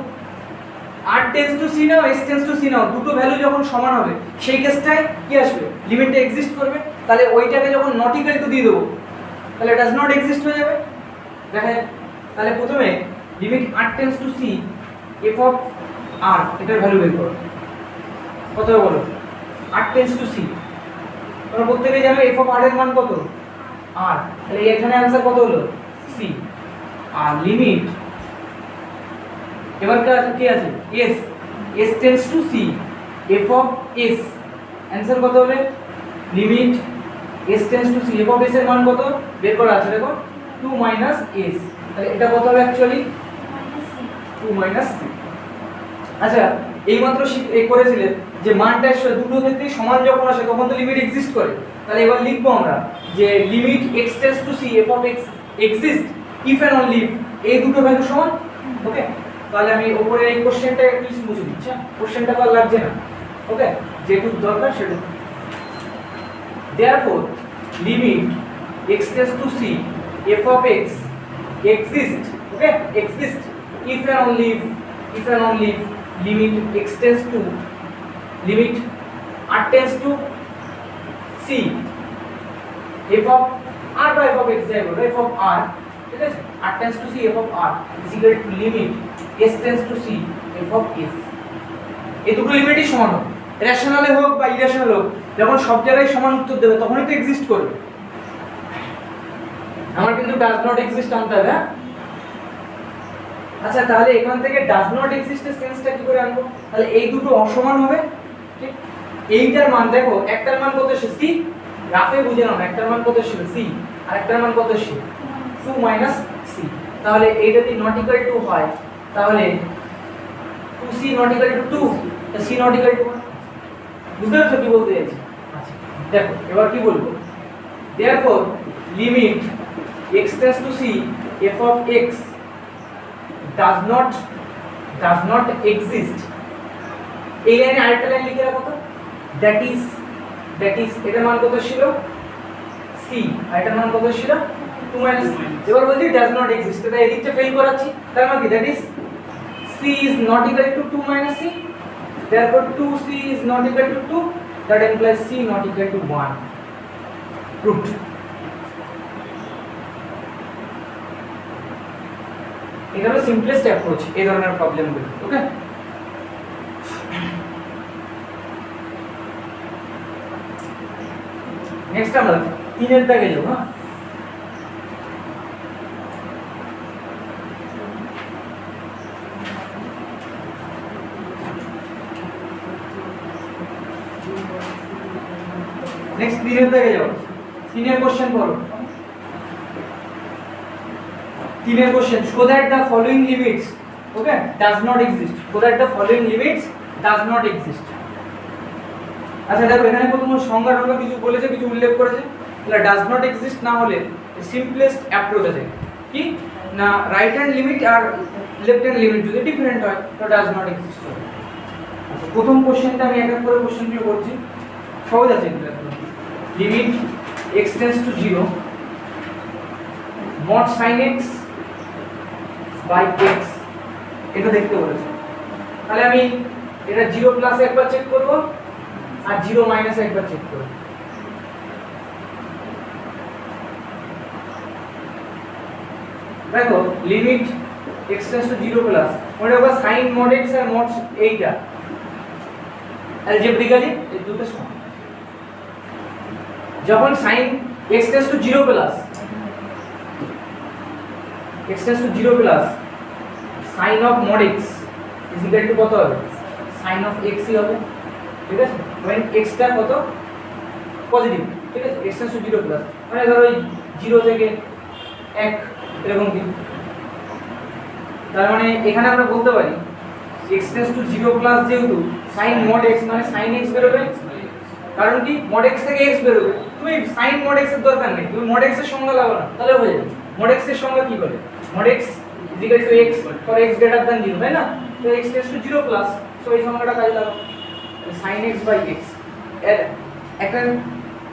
r tends to c now s tends to c নাও দুটো ভ্যালু যখন সমান হবে সেই কেসটায় কি আসবে লিমিটটা এক্সিস্ট করবে তাহলে ওইটাকে যখন নট ইকুয়াল টু দিয়ে দেবো তাহলে ডাজ নট এক্সিস্ট হয়ে যাবে দেখা যাক তাহলে প্রথমে limit r tends to c f of r এটার ভ্যালু বের করো কত হবে বলো r টেন্ডস টু c তোমরা প্রত্যেকই জানো f of r এর মান কত r তাহলে এখানে आंसर কত হলো c আর লিমিট এবার কি আছে s tends to c f of s answer কত হবে limit s tends to c f of s এর মান কত বের করা আছে দেখো 2 মাইনাস s তাহলে এটা কত হবে অ্যাকচুয়ালি 2 মাইনাস c আচ্ছা এইমাত্র এই করেছিলেন যে মানটা দুটো ক্ষেত্রেই সমান যখন আসে তখন তো লিমিট এক্সিস্ট করে তাহলে এবার লিখবো আমরা যে limit x tends to c f of x exist if and only if এই দুটো ভ্যালু সমান ওকে তাহলে আমি উপরে এই কোশ্চেনটা একটু মুছে দিচ্ছি কোশ্চেনটা আর লাগছে না ওকে যেটুকু দরকার সেটুকু therefore limit x tends to c f of x exist okay exist if and only if limit x tends to limit r tends to c f of r by f of x যাই বলো f of r ঠিক আছে r tends to c f of r is equal to limit s tends to c f of s এই দুটো লিমিটই সমান হবে রেশনালে হোক বা ইরেশনাল হোক যখন সব জায়গায় সমান উত্তর দেবে তখনই তো এক্সিস্ট করবে আমার কিন্তু ডাজ নট এক্সিস্ট আনতে হবে আচ্ছা তাহলে এখান থেকে ডাজ নট এক্সিস্ট এর সেন্সটা কি করে আনবো তাহলে এই দুটো অসমান হবে ঠিক এইটার মান দেখো একটার মান কত ছিল c রাফে বুঝে নাও একটার মান কত ছিল c আর একটার মান কত ছিল c 2 মাইনাস সি। তাহলে এই যদি নট ইকুয়াল টু হয় তাহলে 2c নট ইকুয়াল টু 2, তো c নট ইকুয়াল টু 1। বুঝতে পারছো কি বলতে চাইছি? আচ্ছা দেখো এবার কি বলবো, therefore limit x tends to c f of x does not exist। এই লাইনে আরেকটা লাইন লিখে রাখো তো, that is এটার মান কত ছিল c, আর এটার মান কত ছিল 2 মাইনাস। এবার বলছি ডাজ নট এক্সিস্ট, এটা এদিকটা ফেল করাচ্ছি, তার মানে কি that is c is not equal to 2 minus c, therefore 2c is not equal to 2, that implies c not equal to 1 root। এটা হলো সিম্পলেস্ট অ্যাপ্রোচ এই ধরনের প্রবলেমগুলো। ওকে, নেক্সট আমরা 3 এর দাগে যাব। হ্যাঁ, নেক্সট 3 এর দাগে যাব। 3 এর কোশ্চেন পড়ো। 3 এর question, show that the following limits okay does not exist, show that the following limits does not exist. আচ্ছা দেখো এখানে প্রথম সংজ্ঞা টঙ্গা কিছু বলেছে, কিছু উল্লেখ করেছে, তাহলে ডাজ নট এক্সিস্ট না হলে সিম্পলেস্ট অ্যাপ্রোচ আছে কি না, রাইট হ্যান্ড লিমিট আর লেফট হ্যান্ড লিমিট যদি ডিফারেন্ট হয় তো ডাজ নট এক্সিস্ট হবে। আচ্ছা প্রথম কোশ্চেনটা আমি এক এক করে কোশ্চেনগুলো করছি, সহজ আছে এগুলো একদম। Limit x tends to 0 mod sin x by x, এটা দেখতে বলেছে। তাহলে আমি এটা 0 প্লাস একবার চেক করব আর 0 মাইনাস একবার চেক করব। দেখো limit x tends to 0 plus ওটা আবার sin mod x আর mod এইটা অ্যালজেব্রিক্যালি এই দুটো সমান। যখন sin x tends to 0 plus x tends to 0 plus sin of mod x is equal to কত হবে, sin of x ই হবে, ঠিক আছে। when x টা কত পজিটিভ, ঠিক আছে, x টেন্ডস টু 0 প্লাস মানে ধরো এই 0 থেকে 1 এরকম কিছু। তার মানে এখানে আমরা বলতে পারি x টেন্ডস টু 0 প্লাস যেহেতু sin mod x মানে sin x বেরোবে, কারণ কি mod x থেকে x বেরোবে, তুমি sin mod x এর দরকার নেই, তুমি mod x এর সংজ্ঞা লাগাও না তাহলে হয়ে যাবে। mod x এর সংজ্ঞা কি বলে, mod x is equal to x for x greater than 0, তাই না? তো x tends to 0 plus, so এই সংজ্ঞাটা কাজে লাগাও, sin x by x এর একটা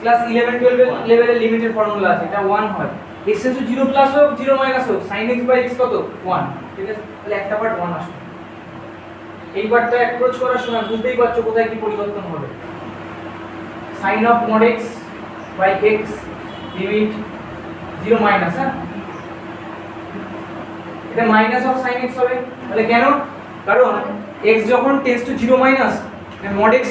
ক্লাস 11 12 লেভেলের লিমিটের ফর্মুলা আছে, এটা 1 হয়, x tends to 0 plus হোক 0 মাইনাস হোক sin x by x কত 1, ঠিক আছে। তাহলে একটা পার্ট 1 আসবে। এই পার্টটা অ্যাপ্রোচ করার সময় বুঝতেই পারছো কোথায় কি পরিবর্তন হবে। sin of mod x by x limit 0 minus, হ্যাঁ এটা মাইনাস অফ sin x হবে। তাহলে কেন, কারণ x যখন tends to 0 minus mod x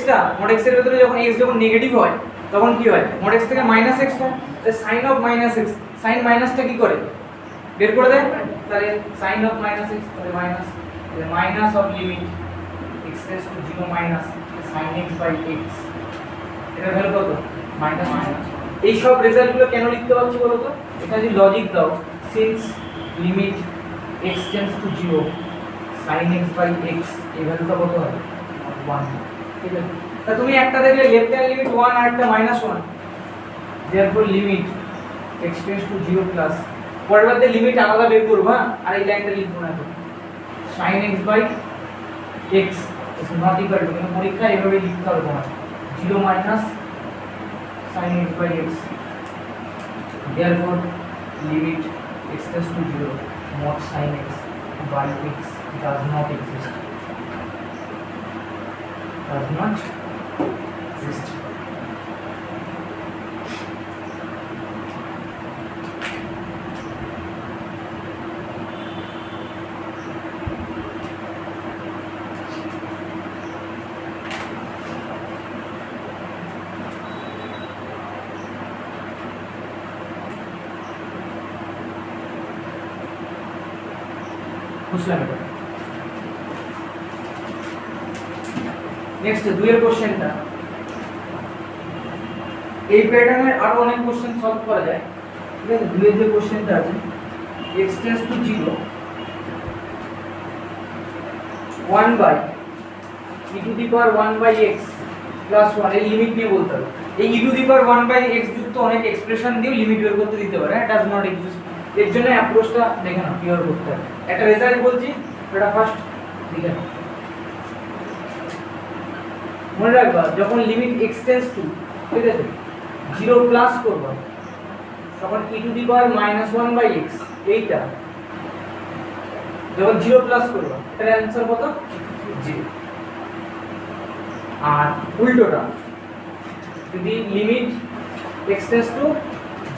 এর ভিতরে যখন x যখন নেগেটিভ হয় তখন কি হয়, mod x থেকে মাইনাস x হয়, তাহলে sin of minus x, sin মাইনাসটা কি করে বের করে দেয়, তাহলে sin of minus x তাহলে মাইনাস, তাহলে minus of limit x tends to 0 minus sin x by x, এটা ভ্যালু কত মাইনাস। এই সব রেজাল্টগুলো কেন লিখতে পারছি বলো তো, এটা যদি লজিক দাও, since limit x tends to 0 sin x by x এই ভ্যালুটা কত হবে 1, ঠিক আছে। তা তুমি একটা দেখলে লেফট হ্যান্ড লিমিট 1 আর একটা -1, therefore limit x tends to 0 plus পরবর্তী লিমিট আলাদা বের করব, হ্যাঁ আর এই লাইনটা লিখব না তো, sin x by x is not equal to, পরীক্ষা এভাবে লিখতে হবে তোমার 0 minus sin x by x, therefore limit x tends to 0 mod sin x by x does not exist, does not exist। বুঝলাম এটা। নেক্সট 2 এর কোশ্চেনটা, এই প্যাটার্নের আরো অনেক কোশ্চেন সলভ করা যায়, ঠিক আছে। 2 এর যে কোশ্চেনটা আছে x tends to 0 1 by e to the power 1 by x plus 1 এর লিমিট নিয়ে বলতে হবে। এই e to the power 1 by x যুক্ত অনেক এক্সপ্রেশন দিয়ে লিমিট বের করতে দিতে পারে, হ্যাঁ, ডাজ নট এক্সিস্ট। এর জন্য অ্যাপ্রোচটা দেখে নাও কিভাবে করতে হবে। একটা রেজাল্ট বলছি, এটা ফার্স্ট দেখে নাও। মনে রাখবা যখন লিমিট x টেন্ডস টু, ঠিক আছে, 0 প্লাস করব, তখন e to the power -1 by x, এইটা যখন 0 প্লাস করব, এটার অ্যানসার কত? 0। আর উল্টোটা যদি limit x tends to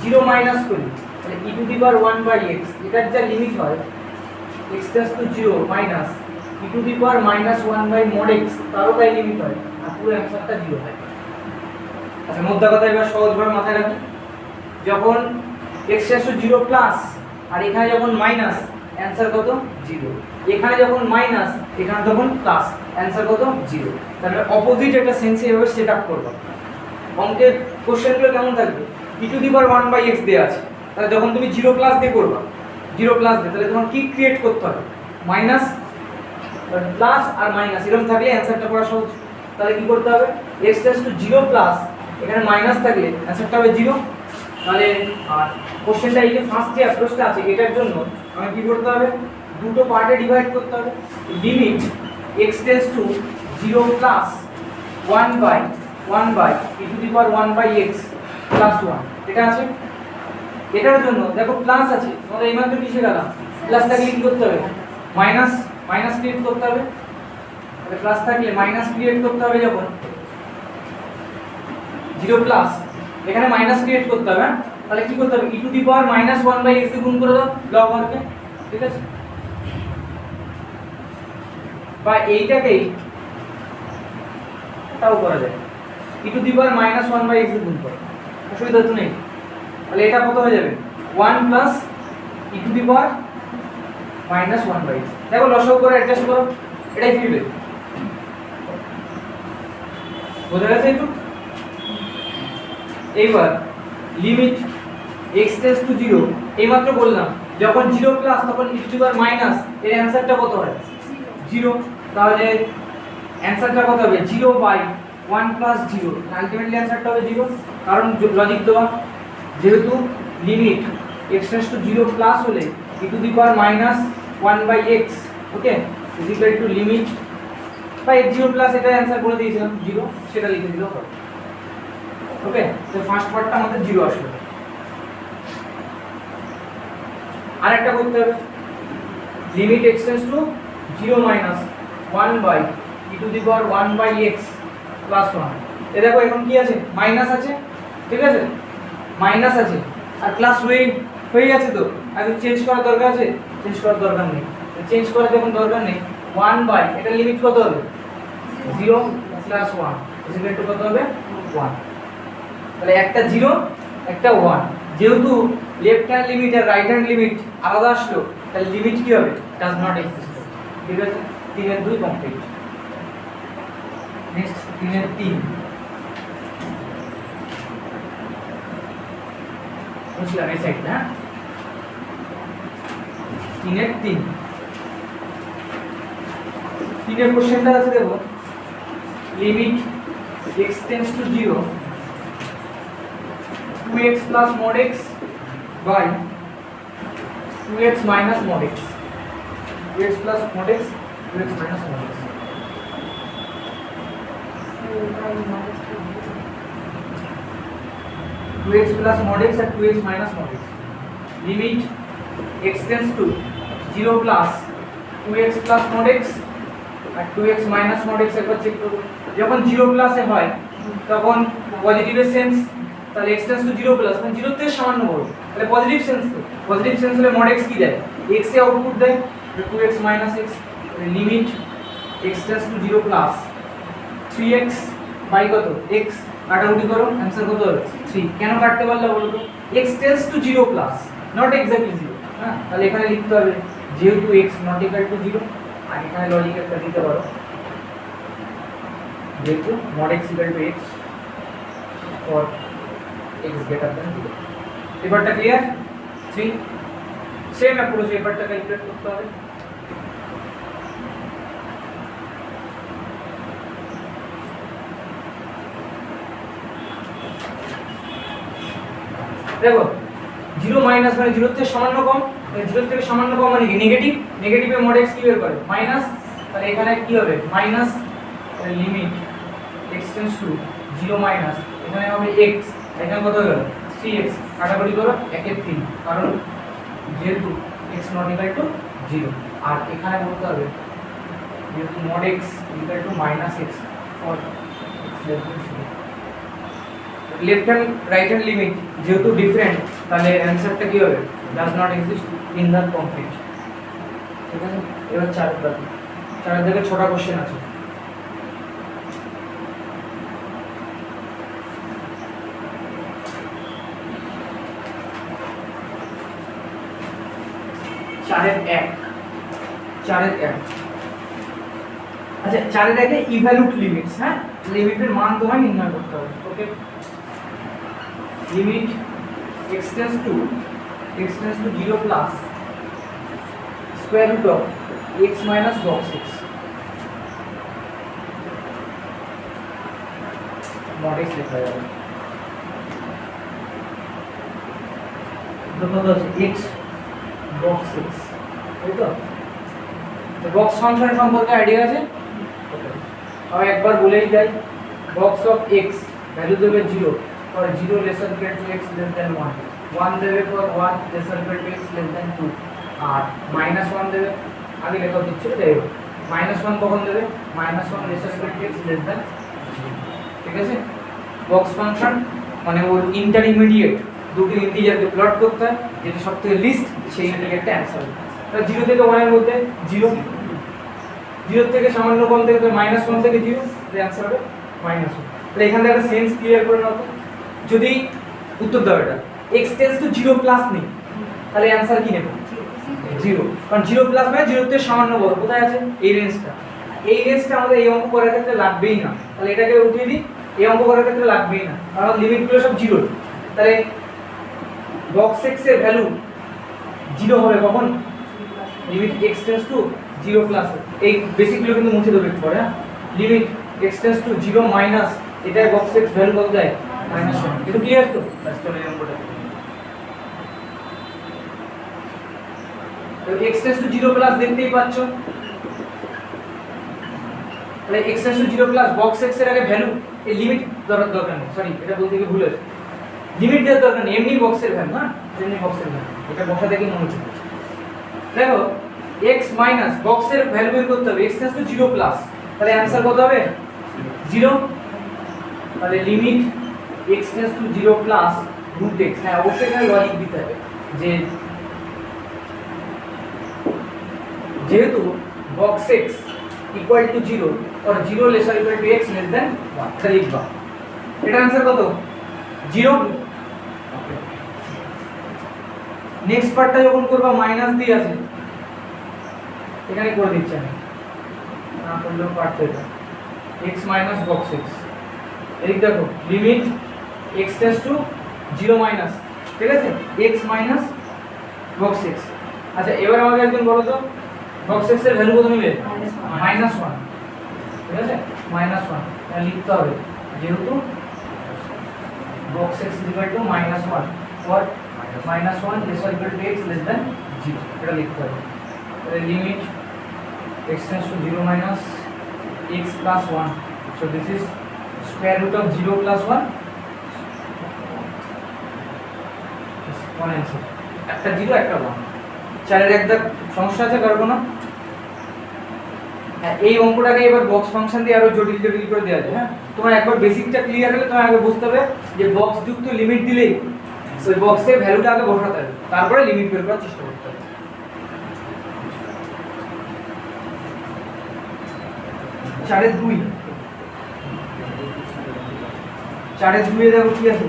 0 minus করি, তাহলে e to the power 1 by x, এটার যা লিমিট হয় x tends to 0 minus e to the power -1 by mod x, তারও তাই লিমিট হয়, আর পুরো অ্যানসারটা 0 হয়। আচ্ছা, মোদ্দা কথা এবার সহজভাবে মাথায় রাখি, যখন x টেন্ডস টু 0 প্লাস আর এখানে যখন মাইনাস, অ্যানসার কত? 0। এখানে যখন মাইনাস, এখানে তখন প্লাস, অ্যানসার কত? 0। তাহলে অপোজিট একটা সেন্সে এভাবে সেট আপ করব। অঙ্কের কোশ্চেনগুলো কেমন থাকবে? e to the power 1 by x দেয়া আছে, তাহলে যখন তুমি 0 প্লাস দিয়ে করবা, 0 প্লাস দিয়ে, তাহলে তোমার কি ক্রিয়েট করতে হবে? মাইনাস প্লাস আর মাইনাস এরকম থাকলে অ্যানসারটা করা সহজ। তাহলে কি করতে হবে? x টেন্ডস টু 0 প্লাস, এখানে মাইনাস থাকলে অ্যানসারটা হবে 0। তাহলে আর কোশ্চেনটা এই যে ফার্স্ট যে অ্যাপ্রোচটা আছে, এটার জন্য আমাকে কি করতে হবে? দুটো পার্টে ডিভাইড করতে হবে। Limit x tends to 0 plus 1 by e to the power 1 by x plus 1, এটা আছে। এটার জন্য দেখো প্লাস আছে, আমরা এইমাত্র কি শিখলাম? প্লাস থাকলে কি করতে হবে? মাইনাস ক্রিয়েট করতে হবে। তাহলে প্লাস থাকলে মাইনাস ক্রিয়েট করতে হবে, যখন 0 প্লাস, এখানে মাইনাস ক্রিয়েট করতে হবে, হ্যাঁ? তাহলে কি করতে হবে? e to the power -1 by x দিয়ে গুণ করে দাও লগ 1 কে, ঠিক আছে? বা এইটাকেই তাও করা যায়, e to the power -1 by x দিয়ে গুণ করো, অসুবিধা তো নেই। তাহলে এটা কত হয়ে যাবে? 1 plus e to the power -1 by x। দেখো লসাগু করে অ্যাডজাস্ট করো, এটাই ফিরবে। বোঝা গেছে একটু? এইবার লিমিট x টেন্ডস টু 0, এইমাত্র বললাম যখন 0 প্লাস তখন e to the power minus, এর অ্যানসারটা কত হয়? 0। তাহলে অ্যানসারটা কত হবে? 0 বাই 1 প্লাস 0, আলটিমেটলি অ্যানসারটা হবে 0। কারণ লজিক দেওয়া, যেহেতু limit x tends to 0 plus হলে e to the power -1 by x, okay, is equal to limit বা x 0 প্লাস, এটা অ্যানসার বলে দিয়েছিলাম 0, সেটা লিখে দিলেও হবে। ওকে, তো ফার্স্ট পার্টটা আমাদের 0 আসবে। আরেকটা করতে হবে, limit x tends to 0 minus 1 by e to the power 1 by x plus 1। এ দেখো এখন কি আছে? মাইনাস আছে, ঠিক আছে, মাইনাস আছে আর প্লাস হয়ে গেছে। তো আর চেঞ্জ করার দরকার আছে? চেঞ্জ করার দরকার নেই। চেঞ্জ করার যখন দরকার নেই, 1 বাই, এটা লিমিট কত হবে? 0 প্লাস 1 ইজ ইকুয়াল টু কত হবে? 1। তাহলে একটা 0 একটা 1, যেহেতু লেফট হ্যান্ড লিমিট আর রাইট হ্যান্ড লিমিট আলাদা আসলো, তাহলে লিমিট কি হবে? ডাজ নট এক্সিস্ট, ঠিক আছে? 3 এর 2 কমপ্লিট। নেক্সট 3 এর 3 বুঝলাম, এই সাইড না? 3 এর 3 এর কোশ্চেনটা আছে, দেখো limit x tends to 0 2x plus mod x by 2x minus mod x, 2x plus mod x, 2x minus mod x। 2x plus mod x and 2x minus mod x, limit x tends to 0 plus 2x plus mod x R 2x minus mod x একবার check করব। যখন 0 প্লাসে হয় তখন পজিটিভের sense, তাহলে x tends to 0 plus, মানে 0 থেকে সামান্য বড়, তাহলে পজিটিভ সেন্স। তো পজিটিভ সেন্স হলে mod x কি দেয়? x এ আউটপুট দেয়, 2x minus x, limit x tends to 0 plus 3x by কত? x, কাটাকুটি করো, অ্যানসার কত হবে? 3। কেন কাটতে পারলে বলো তো? x tends to 0 plus, not exactly 0, হ্যাঁ? তাহলে এখানে লিখতে হবে যেহেতু x নট ইকুয়াল টু 0, আর এখানে লজিক একটা দিতে পারো, যেহেতু mod x equal to x for x greater than 0। এবারটা ক্লিয়ার? 3 সেম অ্যাপ্রোচ এবারটা ক্যালকুলেট করতে হবে। দেখো 0 মাইনাস মানে 0 থেকে সামান্য কম, 0 থেকে সামান্য কম মানে কি নেগেটিভ, নেগেটিভে mod x কি বের করে মাইনাস, তাহলে এখানে কি হবে minus limit x tends to 0 minus, এখানে হবে x, এখানে কত হলো 3x, কাটাকুটি করো 1 এর 3, কারণ যেহেতু x নট ইকুয়াল টু 0, আর এখানে বলতে হবে যেহেতু mod x equal to minus x for x less than 0। Left hand right hand limit যেহেতু ডিফারেন্ট, তাহলে অ্যানসারটা কি হবে does not exist in the complete. ঠিক আছে, এবার চারের দিকে ছোটা কোশ্চেন আছে। চারের এক আচ্ছা, চারের একে ইভ্যালুট লিমিটস, হ্যাঁ লিমিটের মান তোমায় নির্ণয় করতে হবে। ওকে, limit x tends to 0 plus square root of x minus log 6 mod x লেখা যাবে। কত আছে x log 6, তাই তো? বক্স ফাংশন সম্পর্কে আইডিয়া আছে? আমি একবার বলেই যাই, বক্স অফ x ভ্যালু দেবে 0 for 0 lesser equal to x less than 1, 1 দেবে for 1 lesser equal to x less than 2, আর -1 দেবে, আগে লেখা উচিত ছিল তাই -1 কখন দেবে -1 lesser equal to x less than 0। ঠিক আছে, বক্স ফাংশন মানে ওর ইন্টারমিডিয়েট দুটো ইন্টিজারকে প্লট করতে হয়, যেটা সবথেকে লিস্ট সেই ইন্টিজারটা অ্যানসার হবে। তাহলে 0 থেকে 1 এর মধ্যে 0, 0 থেকে সামান্য কম থেকে -1 থেকে 0, এর অ্যানসার হবে -1। তাহলে এখান থেকে একটা সেন্স ক্লিয়ার করে নাও তো, যদি উত্তর দাও এটা x টেন্ডস টু 0 প্লাস নেই, তাহলে অ্যানসার কি নেব 0, কারণ 0 প্লাস মানে 0 থেকে সামান্য বড় কোথায় আছে এই রেঞ্জটা, এই রেঞ্জটা আমাদের এই অঙ্ক করার ক্ষেত্রে লাগবেই না, তাহলে এটাকে উঠিয়ে দিই, এই অঙ্ক করার ক্ষেত্রে লাগবেই না, কারণ লিমিটগুলো সব 0। তাহলে বক্স x এর ভ্যালু 0 হবে কখন limit x tends to 0 plus, এই বেসিকগুলো কিন্তু মুছে দেবে একটু পরে, হ্যাঁ limit x tends to 0 minus, এটা বক্স x ভ্যালু কত দেয় -1, এটা ক্লিয়ার তো? বাস চলে এই অঙ্কটা। তো x টেন্ডস টু 0 প্লাস দেখতেই পাচ্ছ, তাহলে x tends to 0 plus box x এর আগে ভ্যালু, এই লিমিট দরকার নেই, সরি এটা বলতে গিয়ে ভুল হয়েছে, লিমিট দেওয়ার দরকার নেই, এমনি বক্সের ভ্যালু, হ্যাঁ এমনি বক্সের ভ্যালু, এটা বসা দেখে মনে হচ্ছে। দেখো x মাইনাস বক্সের ভ্যালু বের করতে হবে, x টেন্ডস টু 0 প্লাস, তাহলে অ্যানসার কত হবে 0, তাহলে limit x tends to 0 plus root x, হ্যাঁ অবশ্যই এখানে লজিক দিতে হবে যে যেহেতু বক্স x ইকুয়াল টু 0 और 0 laser equal to x less than 1, তাহলে লিখবা এটা অ্যানসার কত 0। নেক্সট পার্টটা যখন করবা মাইনাস দিয়ে আছে, এখানে করে দিচ্ছি আমি, না করলেও পার্ট এটা x মাইনাস বক্স x, এই দেখো limit x tends to 0 minus, ঠিক আছে x মাইনাস বক্স x। আচ্ছা এবার আমাকে একজন বলো তো বক্স x এর ভ্যালু কত নেবে -1, ঠিক আছে -1, তাহলে লিখতে হবে যেহেতু box x equal to -1 for -1 laser equal to x less than 0, এটা লিখতে হবে। তাহলে limit x tends to 0 minus x plus 1, so this is square root of 0 plus 1, one answer, একটা 0 একটা 1, চারের একটা সমস্যা আছে কারো কোনো? হ্যাঁ এই অঙ্কটাকে এবার বক্স ফাংশন দিয়ে আরো জটিল করে দেওয়া যায়, হ্যাঁ তোমার একবার বেসিকটা ক্লিয়ার হলে তোমার আগে বুঝতে হবে যে বক্স যুক্ত লিমিট দিলেই ওই বক্সের ভ্যালুটা আগে বসাতে হবে, তারপরে লিমিট বের করার চেষ্টা করতে হবে। চারের 2 দেখো কি আছে,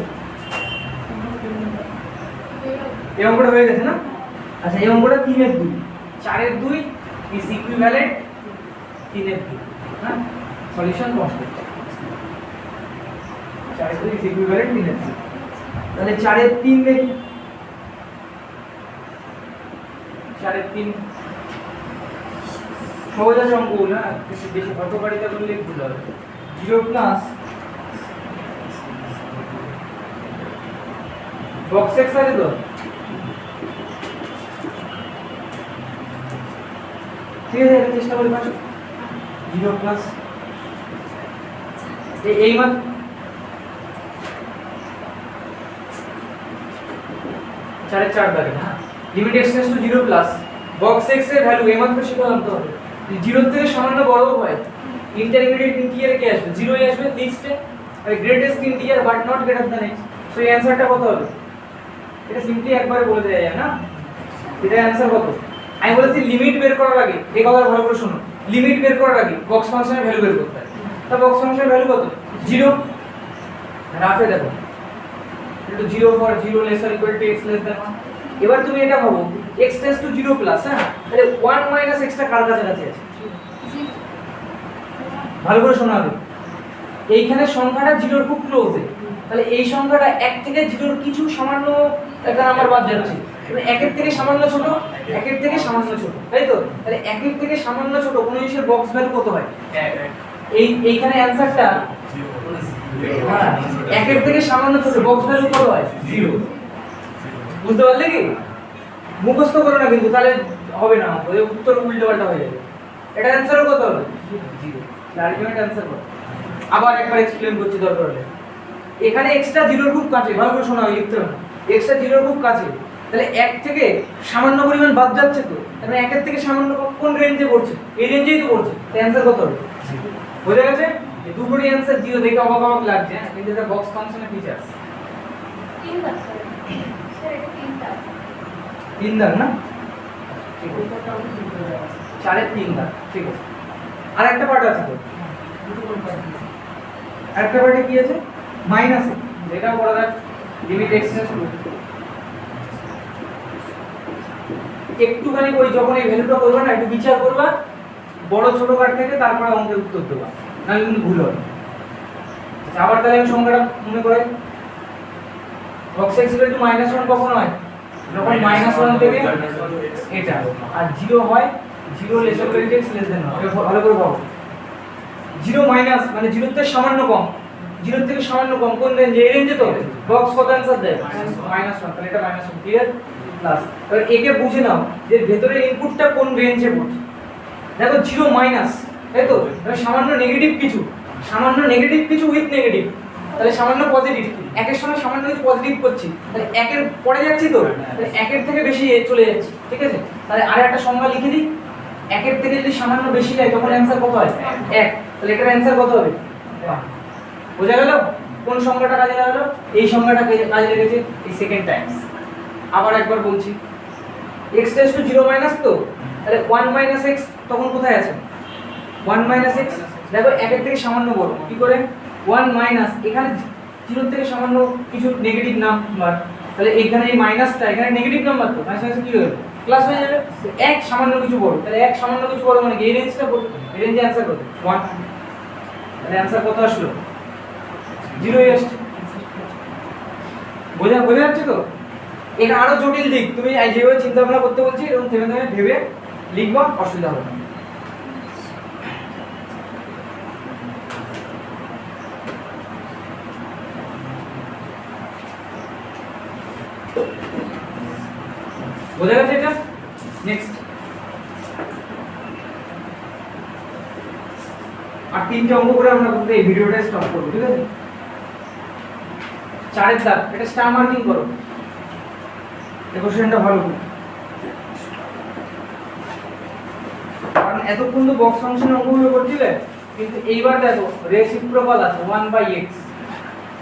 এই অঙ্কটা হয়ে গেছে না? আচ্ছা এই অঙ্কটা 3 এর 2, 4 এর 2 ইজ ইকুইভ্যালেন্ট 3 এর 2, হ্যাঁ সলিউশন কনস্ট্যান্ট, 4 এর 2 ইজ ইকুইভ্যালেন্ট 3 এর 2, তাহলে 4 এর 3 দেখি, 4 3 সহজ আছে অঙ্কগুলো, না বেশি বেশি হটকারিতা করলে ভুল হবে। 0 প্লাস বক্স এক্স আছে তো, ঠিক আছে, এটা চেষ্টা করে পাচ্ছ। 0 প্লাস এই মান 4.5 দাগে না, limit x tends to 0 plus box x এর ভ্যালু এই মাত্র সেটা জানতে হবে। 0 থেকে সামান্য বড় হয় ইন্টারমিডিয়েট ইন্টিজার কে আসবে, 0 এ আসবে লিস্টে, আর greatest integer but not greater than x। So এই অ্যানসারটা কত হবে? এটা সিম্পলি একবারে বলে দেয়া যায় না, এটা অ্যানসার কত? আমি বলেছি লিমিট বের করার আগে এই কথাটা ভালো করে শোনো, লিমিট বের করার আগে বক্স ফাংশনের ভ্যালু বের করতে হয়। তা বক্স ফাংশনের ভ্যালু কত? 0। রাফে দেখো এটা 0 for 0 laser equal to x less than 1। এবার তুমি এটা ভাবো x টেন্ডস টু 0 প্লাস, হ্যাঁ, তাহলে 1 মাইনাস x টা কার কাছাকাছি আছে? ভালো করে শোনা হবে, এইখানে সংখ্যাটা 0 এর খুব ক্লোজে, তাহলে এই সংখ্যাটা 1 থেকে 0 এর কিছু সামান্য একটা নাম্বার বাদ যাচ্ছে, মানে 1 এর থেকে সামান্য ছোট, 1 এর থেকে সামান্য ছোট, তাই তো? তাহলে 1 এর থেকে সামান্য ছোট কোন জিনিসের বক্স ভ্যালু কত হয়? এইখানে অ্যানসারটা হ্যাঁ 1 এর থেকে সামান্য ছোট বক্স ভ্যালু কত হয়? 0। বুঝতে পারলে কি? মুখস্থ করো না কিন্তু, তাহলে হবে না, ওই উত্তর উল্টো পাল্টা হয়ে যাবে। এটা অ্যানসারও কত হবে? 0। আলটিমেট অ্যানসার কত? আবার একবার এক্সপ্লেইন করছি দরকার হলে। এখানে x টা 0 এর খুব কাছে, ভালো করে শোনা, লিখতে হবে না, x টা 0 এর খুব কাছে, তাহলে 1 থেকে সামান্য পরিমাণ বাদ যাচ্ছে তো, তাহলে 1 এর থেকে সামান্য কোন রেঞ্জে পড়ছে? এই রেঞ্জেই তো পড়ছে, তাই অ্যানসার কত হবে? বুঝে গেছে? এই দুটোরই অ্যানসার 0 দেখে অবাক অবাক লাগছে, হ্যাঁ, কিন্তু এটা বক্স ফাংশনের ফিচারস। 3 দাগ স্যার, এটা 3 দাগ। 3 দাগ না, ঠিক আছে, 4 3 দাগ, ঠিক আছে। আর একটা পার্ট আছে তো, আরেকটা পার্টে কি আছে? মাইনাস, যেটা বলা যাক লিমিট x টেন্ডস টু, একটুখানি ওই যখন এই ভ্যালুটা করবে না, একটু বিচার করবা বড় ছোট কাট থেকে, তারপরে অঙ্কের উত্তর দেবা, নাহলে কিন্তু ভুল হবে। আচ্ছা, আবার তাহলে আমি সংখ্যাটা মনে করে বক্স x ইকুয়াল টু -1 কখন হয়? যখন -1 থেকে এটা আর 0 হয়, 0 lesser than x less than 1। ভালো করে ভাবো, 0 মাইনাস মানে 0 থেকে সামান্য কম, 0 থেকে সামান্য কম কোন রেঞ্জে? এই রেঞ্জে তো বক্স কত অ্যানসার দেয়? -1, তাহলে এটা -1 ক্লিয়ার প্লাস। এবার একে বুঝে নাও যে ভেতরে ইনপুটটা কোন রেঞ্জে পড়ছে। দেখো 0 মাইনাস, তাই তো, মানে সামান্য নেগেটিভ কিছু, সামান্য নেগেটিভ কিছু উইথ নেগেটিভ, তাহলে সামান্য পজিটিভ, একের সময় সামান্য কিছু পজিটিভ করছি, তাহলে একের পরে যাচ্ছি তো, তাহলে একের থেকে বেশি চলে যাচ্ছে, ঠিক আছে? তাহলে আর একটা সংখ্যা লিখে দিই, একের থেকে যদি সামান্য বেশি যায় তখন অ্যানসার কত হয়? 1। তাহলে এটার অ্যানসার কত হবে? 1। বোঝা গেল কোন সংখ্যাটা কাজে লাগালো? এই সংখ্যাটা কাজে লেগেছে, এই সেকেন্ড টাইমস। আবার একবার বলছি, x টেন্ডস টু 0 মাইনাস তো, তাহলে 1 মাইনাস x তখন কোথায় আছে? 1 মাইনাস x, দেখো 1 এর থেকে সামান্য বড়, কি করে? 1 মাইনাস, এখানে 0 থেকে সামান্য কিছু নেগেটিভ নাম্বার, তাহলে এইখানে এই মাইনাসটা এখানে নেগেটিভ নাম্বার তো, মাইনাস কি হবে? প্লাস হয়ে যাবে। 1 সামান্য কিছু বড়, তাহলে 1 সামান্য কিছু বড় মানে কি? এই রেঞ্জটা বড়, এই রেঞ্জে অ্যানসার কত? 1। তাহলে অ্যানসার কত আসলো? 0 আসছে। বোঝা যাচ্ছে তো? এটা আরো জটিল দিক, তুমি যেভাবে চিন্তা ভাবনা করতে বলছি এরকম থেমে থেমে ভেবে লিখবা, অসুবিধা হবে না। বোঝা গেছে এটা? নেক্সট আর 3টে অঙ্ক করে আমরা এই ভিডিওটা স্টপ করব, ঠিক আছে? 4 দাগ, এটা স্টার মার্কিং করো, এই কোশ্চেনটা ভালো করে, কারণ এতক্ষণ তো বক্স ফাংশনের অঙ্কগুলো করছিলে, কিন্তু এইবার দেখো রেসিপ্রোকাল আছে 1/x,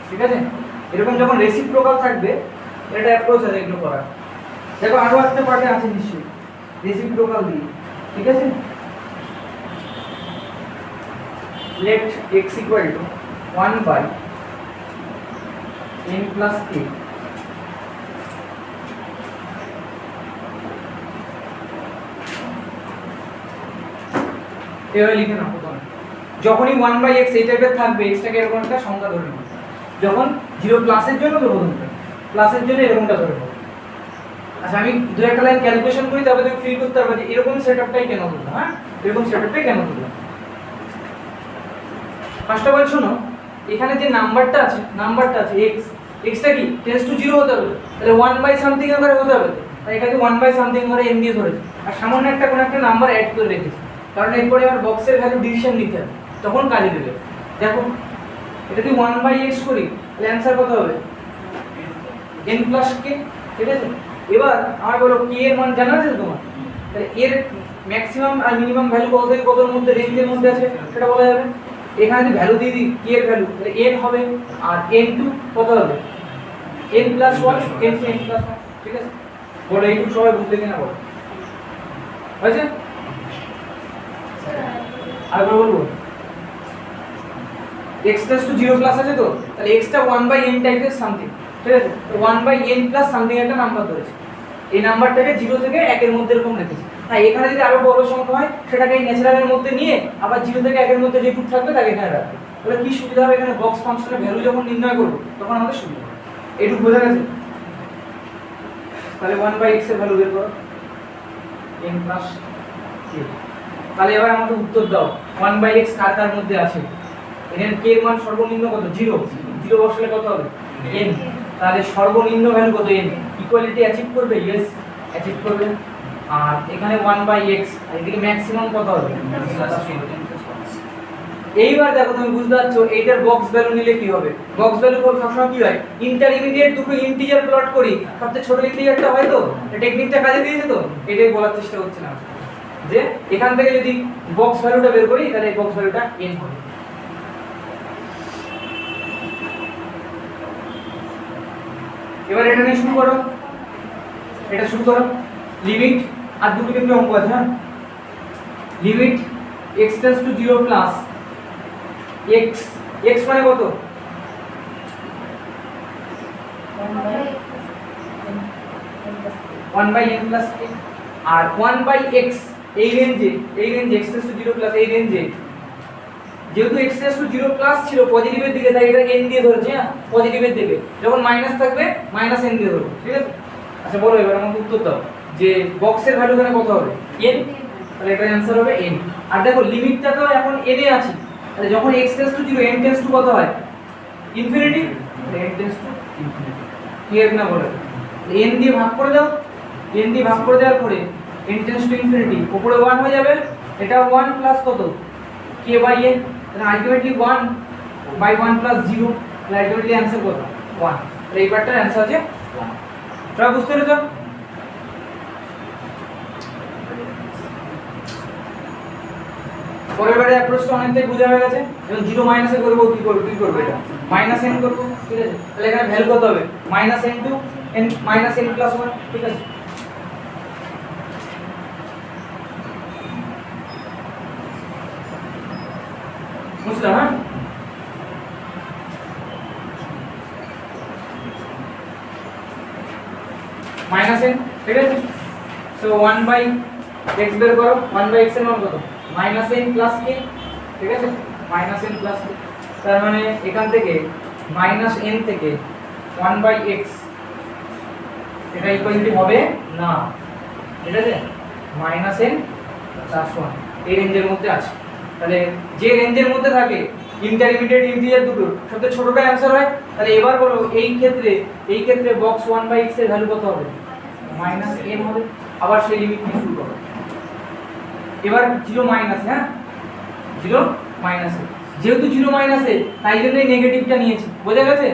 ঠিক আছে? এরকম যখন রেসিপ্রোকাল থাকবে এটা অ্যাপ্রোচ আছে এগুলো করার। দেখো আরো একটা পার্টে আছে নিশ্চয়ই রেসিপ্রোকাল দিয়ে, ঠিক আছে? let x equal to 1/n plus a, এভাবে লিখে নাও প্রথমে। যখনই 1/x এই টাইপের থাকবে, x টাকে এরকম একটা সংখ্যা ধরে নেব। যখন 0 প্লাসের জন্য তো বলুন, প্লাসের জন্য এরকমটা ধরে নেব। আচ্ছা আমি দু একটা লাইন ক্যালকুলেশন করি, তারপরে তুমি ফিল করতে পারবে যে এরকম সেটআপটাই কেন হলো, হ্যাঁ এরকম সেটআপটাই কেন হলো। ফার্স্ট অফ অল শোনো, এখানে যে নাম্বারটা আছে x, টা কি টেন্ডস টু 0 হতে হবে, তাহলে 1 বাই সামথিং করে হতে হবে, তাই এটাকে 1 বাই সামথিং করে n দিয়ে ধরেছি, আর সামান্য একটা কোন একটা নাম্বার অ্যাড করে রেখেছি, কারণ এরপরে আমার বক্সের ভ্যালু ডিভিশন নিতে হবে, তখন কাজে দেবে। দেখো এটা যদি 1 বাই x করি তাহলে অ্যানসার কত হবে, n প্লাস k, ঠিক আছে। এবার আমার বলো k এর মান জানা আছে তোমার, তাহলে এর ম্যাক্সিমাম আর মিনিমাম ভ্যালু কত থেকে কতর মধ্যে, রেঞ্জের মধ্যে আছে সেটা বলা যাবে। এখানে যদি ভ্যালু দিয়ে দিই k এর ভ্যালু, তাহলে n হবে, আর n2 কত হবে, n প্লাস 1, n প্লাস 1, ঠিক আছে। বলো এইটুকু সবাই বুঝলে কিনা বলো, হয়েছে? আরেকবার বলবো, x টেন্ডস টু 0 প্লাস আছে তো, তাহলে x টা 1 বাই n টাইপের সামথিং, ঠিক আছে। তো 1 বাই n প্লাস সামথিং একটা নাম্বার ধরেছে, এই নাম্বারটাকে 0 থেকে 1 এর মধ্যে এরকম রেখেছি। তাই এখানে যদি আরো বড় সংখ্যা হয় সেটাকে এই ন্যাচারালের মধ্যে নিয়ে আবার 0 থেকে 1 এর মধ্যে যেটুকু থাকবে তাকে এখানে রাখবে। তাহলে কি সুবিধা হবে, এখানে বক্স ফাংশনের ভ্যালু যখন নির্ণয় করব তখন আমাদের সুবিধা হবে। এইটুকু বোঝা গেছে? তাহলে 1 বাই x এর ভ্যালু বের করো, n প্লাস k। তাহলে এবার আমাকে উত্তর দাও 1 বাই x কার কার মধ্যে আছে। এখানে k এর মান সর্বনিম্ন কত, 0, 0 বসালে কত হবে, n। তাহলে সর্বনিম্ন ভ্যালু কত, n। ইকুয়ালিটি অ্যাচিভ করবে, ইয়েস অ্যাচিভ করবে। আর এখানে 1 বাই x, আর এদিকে ম্যাক্সিমাম কত হবে, এইবার দেখো তুমি বুঝতে পারছো এইটার বক্স ভ্যালু নিলে কি হবে। বক্স ভ্যালু সবসময় কি হয়, ইন্টারমিডিয়েট দুটো ইন্টিজার প্লট করি, সবচেয়ে ছোট ইন্টিজারটা হয়, তো টেকনিকটা কাজে দিয়েছে, তো এটাই বলার চেষ্টা করছি না যে এখান থেকে যদি বক্স ভ্যালুটা বের করি তাহলে এই বক্স ভ্যালুটা n হবে। এবার এটা নিয়ে শুরু করো, এটা শুরু করো। লিমিট, আর দুটো কিন্তু অঙ্ক আছে, হ্যাঁ। Limit x tends to 0 plus x মানে কত, 1 বাই n প্লাস k, আর 1 বাই x এই রেঞ্জে x টেন্ডস টু 0 প্লাস এই রেঞ্জে, যেহেতু x টেন্ডস টু 0 প্লাস ছিল পজিটিভের দিকে, তাই এটা n দিয়ে ধরেছি, হ্যাঁ পজিটিভের দিকে। যখন মাইনাস থাকবে মাইনাস n দিয়ে ধরবো, ঠিক আছে। আচ্ছা বলো এবার আমাকে উত্তর দাও যে বক্সের ভ্যালু এখানে কত হবে, n, তাহলে এটার অ্যানসার হবে n। আর দেখো লিমিটটা তো এখন n এ আছে, তাহলে যখন x tends to 0 n tends two কত হয়, infinity, n tends to infinity, clear না বলো। n দিয়ে ভাগ করে দাও, n দিয়ে ভাগ করে দেওয়ার পরে n টেন্ডস টু ইনফিনিটি, উপরে 1 হয়ে যাবে, এটা 1 প্লাস কত, k বাই n, তাহলে আলটিমেটলি 1 বাই 1 প্লাস 0, তাহলে আলটিমেটলি অ্যানসার কত, 1। তাহলে এই পার্টটার অ্যানসার আছে 1। তোমরা বুঝতে পেরেছো? পরের বারে অ্যাপ্রোচটা অনেকটাই বোঝা হয়ে গেছে। এবং 0 মাইনাসে করবো, কি করবে এটা মাইনাস n করব, ঠিক আছে। তাহলে এখানে ভ্যালু কত হবে, minus n to n minus n plus 1, ঠিক আছে। বুঝলাম, হ্যাঁ। মাইনাস n, ঠিক আছে। সো 1 বাই x বের করো, 1 বাই x এর মান কত, মাইনাস n প্লাস k, ঠিক আছে, মাইনাস n প্লাস k। তার মানে এখান থেকে মাইনাস n থেকে 1 বাই x, এটা ইকুয়ালিটি হবে না, ঠিক আছে। মাইনাস n প্লাস 1 এই রেঞ্জের মধ্যে আছে। তাহলে যে রেঞ্জের মধ্যে থাকে ইন্টারমিডিয়েট ইন্টিজার দুটো, সবচেয়ে ছোটটা অ্যানসার হয়। তাহলে এবার বলো এই ক্ষেত্রে বক্স 1 বাই x এর ভ্যালু কত হবে, মাইনাস n হবে। আবার সেই লিমিট নিয়ে শুরু করো। এবার 0 মাইনাস, হ্যাঁ 0 মাইনাসে, যেহেতু 0 মাইনাসে তাই জন্যই নেগেটিভটা নিয়েছি, বোঝা গেছে।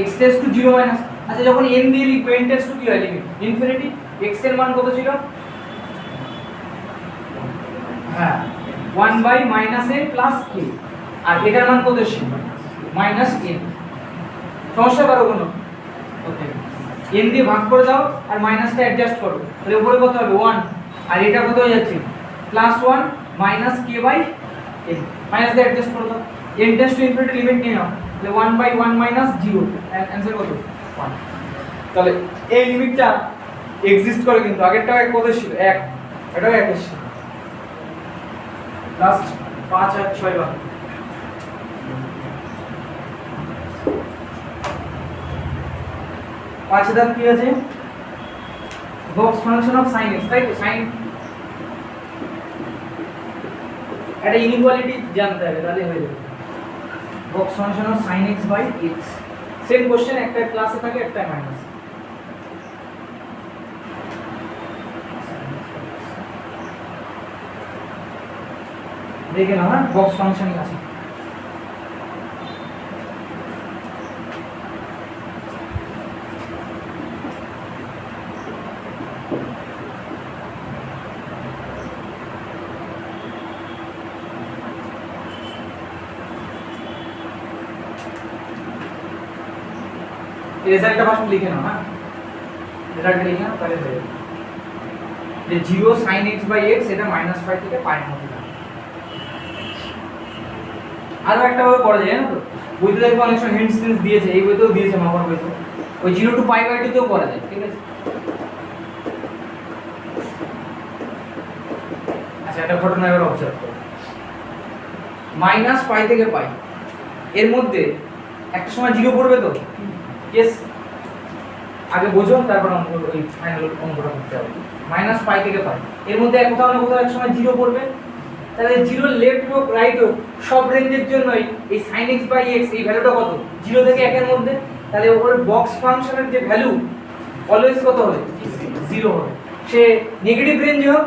x টেন্ডস টু 0 মাইনাস, আচ্ছা যখন n দিয়ে লিখবে n টেন্ডস টু কি হয়, লিমিট ইনফিনিটি। x এর মান কত ছিল, হ্যাঁ 1 by minus n plus k, আর এটার মান কত ছিল, মাইনাস n। সমস্যা করো কোনো, ওকে n দিয়ে ভাগ করে দাও আর মাইনাসটা অ্যাডজাস্ট করো, তাহলে উপরে কত হবে 1, আর এটা কত হয়ে যাচ্ছে plus 1 minus k by n, minus দিয়ে অ্যাডজাস্ট করে দাও। n tends to infinity limit নিয়ে নাও, তাহলে 1 বাই 1 মাইনাস 0, অ্যানসার কত 1। তাহলে এই লিমিটটা এক্সিস্ট করে, কিন্তু আগেরটা কত ছিল 1, এটাও 1 ছিল। লাস্ট 5 আর 6 ভাগ 5 দাগ কি আছে box function of sin x, তাই তো sin একটা ইনইকুয়ালিটি জানতে হবে তাহলে হয়ে যাবে box function of sin x by x। Same question একটা ক্লাসে থাকে একটা মাইনাস। দেখে নাও হ্যাঁ বক্স ফাংশন আছে। রেজাল্টটা ফার্স্ট লিখে নাও হ্যাঁ রেজাল্ট লিখে নাও তাহলে হয়ে যাবে যে 0 sin x বাই x এটা -5 থেকে পাই এর মধ্যে থাকে। আরো একটা ভাবে করা যায় না তো বইতে দেখো অনেক সময় হিন্টস টিন্স দিয়েছে, এই বইতেও দিয়েছে মাপার বইতে, ওই 0 টু পাই বাই 2 তেও করা যায়, ঠিক আছে। আচ্ছা একটা ঘটনা এবার অবজার্ভ করো -পাই থেকে পাই এর মধ্যে একটা সময় 0 পড়বে তো, ইয়েস আগে বোঝো তারপর অঙ্ক ওই ফাইনাল অঙ্কটা করতে হবে। -পাই থেকে পাই এর মধ্যে কোথাও না কোথাও এক সময় 0 পড়বে, তাহলে 0 লেফট হোক রাইট হোক সব রেঞ্জের জন্যই এই sin x বাই x এই ভ্যালুটা কত 0 থেকে 1 এর মধ্যে, তাহলে ওর বক্স ফাংশনের যে ভ্যালু অলওয়েজ কত হবে 0 হবে। সে নেগেটিভ রেঞ্জে হোক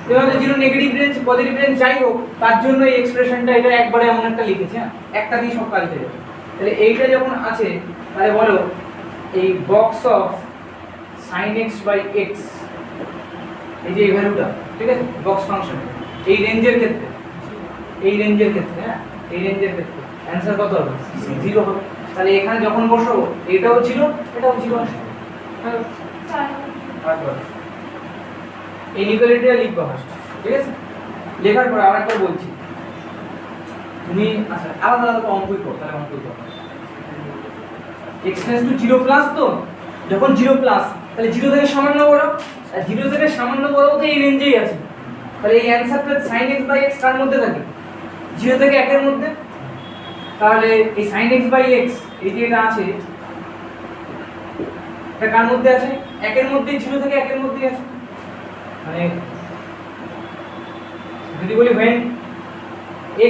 যেমন 0 নেগেটিভ রেঞ্জ পজিটিভ রেঞ্জ যাই হোক তার জন্য এই এক্সপ্রেশনটা এটা একবারে এমন একটা লিখেছে, হ্যাঁ একটা দিয়ে সব কাজ হয়ে যাবে। তাহলে এইটা যখন আছে তাহলে বলো এই box of sin x by x এই যে এই ভ্যালুটা, ঠিক আছে বক্স ফাংশন এই রেঞ্জের ক্ষেত্রে হ্যাঁ এই রেঞ্জের ক্ষেত্রে অ্যানসার কত হবে 0 হবে। তাহলে এখানে যখন বসাবো এটাও 0 এটাও 0 আসবে। তারপর এই ইকুয়ালিটিটা লিখবো ফার্স্ট, ঠিক আছে। লেখার পর আরেকটা বলছি তুমি আচ্ছা আলাদা আলাদা অঙ্কই করো, তাহলে অঙ্কই করো x টেন্ডস টু 0 প্লাস, তো যখন 0 প্লাস তাহলে 0 থেকে সামান্য বড়, আর 0 থেকে সামান্য বড় তো এই রেঞ্জেই আছে, তাহলে এই অ্যানসারটা sin x বাই x কার মধ্যে থাকে 0 থেকে 1 এর মধ্যে। তাহলে এই sin x বাই x এই যে এটা আছে এটা কার মধ্যে আছে 1 এর মধ্যে, 0 থেকে 1 এর মধ্যে আছে। মানে যদি বলি when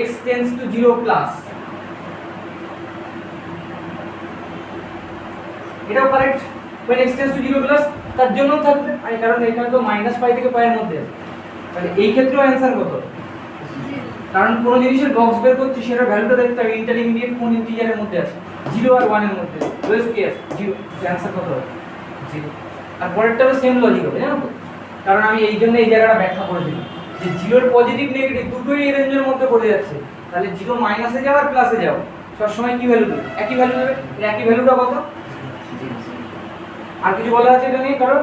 x tends to 0 plus এটাও correct, when x tends to 0 plus তার জন্য থাকবে, আর কারণ এখানে তো -পাই থেকে পাই এর মধ্যে আছে, তাহলে এই ক্ষেত্রেও অ্যানসার কত, কারণ কোন জিনিসের বক্স বের করছি সেটা ভ্যালুটা দেখতে হবে ইন্টারমিডিয়েট কোন ইন্টিজারের মধ্যে আছে 0 আর 1 এর মধ্যে, লোয়েস্ট কি আছে 0, অ্যানসার কত হবে 0। আর পরেরটাও সেম লজিক হবে জানো তো, কারণ আমি এই জন্য এই জায়গাটা ব্যাখ্যা করেছিলাম যে 0 এর পজিটিভ নেগেটিভ দুটোই এই রেঞ্জের মধ্যে পড়ে যাচ্ছে, তাহলে 0 মাইনাসে যাও আর প্লাসে যাও সব সময় কি ভ্যালু দেবে একই ভ্যালু দেবে, এর একই ভ্যালুটা কত। আর কিছু বলা আছে এটা নিয়ে কারণ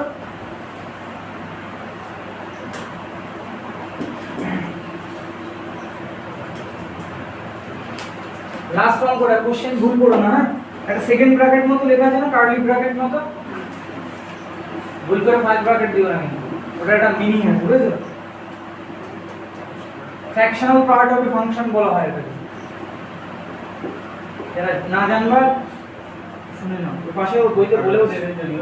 লাস্ট অঙ্কটা কোশ্চেন ভুল করো না, হ্যাঁ একটা সেকেন্ড ব্র্যাকেট মতো লেখা আছে না কার্লি ব্র্যাকেট মতো, ভুল করে ফার্স্ট ব্র্যাকেট দিও না, ওটা একটা মিনিং আছে বুঝেছো, fractional part of A function বলা হয় এটাকে। যারা না জানবা শুনে নাও, ওর পাশে ওর বইতে বলেও দেবে যদি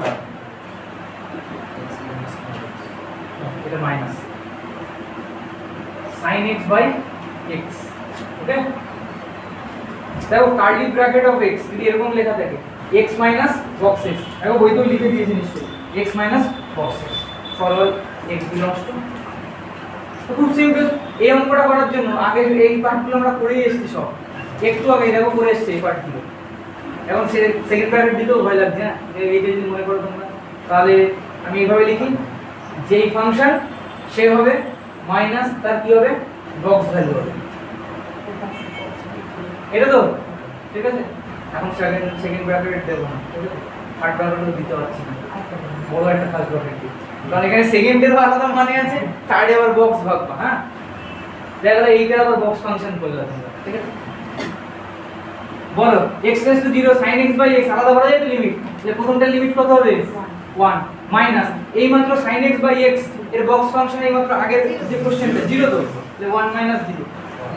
এটা minus sin x by x, okay. দেখো কার্লি ব্র্যাকেট অফ x যদি এরকম লেখা থাকে x মাইনাস বক্স x, দেখো বইতেও লিখে দিয়েছি নিশ্চয়ই x minus box x for all x belongs two. তো খুব সিম্পল, এই অঙ্কটা করার জন্য আগে এই পার্টগুলো আমরা করেই এসেছি সব, একটু আগে দেখো করে এসেছি এই পার্টগুলো, এখন সেকেন্ড ব্র্যাকেট দিতেও ভয় লাগছে না, এইটা যদি মনে করো তোমরা তাহলে আমি এইভাবে লিখি যেই ফাংশন সে হবে মাইনাস তার কি হবে বক্স ভ্যালু হবে, এটা তো ঠিক আছে। এখন সেকেন্ড ব্র্যাকেট দেবো না, ঠিক আছে থার্ড ব্র্যাকেটও দিতে পারছি না, বড় একটা ফার্স্ট ব্র্যাকেট দিই, কারণ এখানে সেকেন্ডেরও আলাদা মানে আছে, থার্ডে আবার বক্স ভাগবা, হ্যাঁ দেখা গেল এইটা আবার বক্স ফাংশন করলাম তোমরা, ঠিক আছে। বলো x tends to 0 sin x by x আলাদা করা যায় তো লিমিট, যে প্রথমটার লিমিট কত হবে 1 মাইনাস এই মাত্র sin x বাই x এর বক্স ফাংশন এই মাত্র আগের যে কোশ্চেনটা 0 তো, তাহলে 1 মাইনাস 0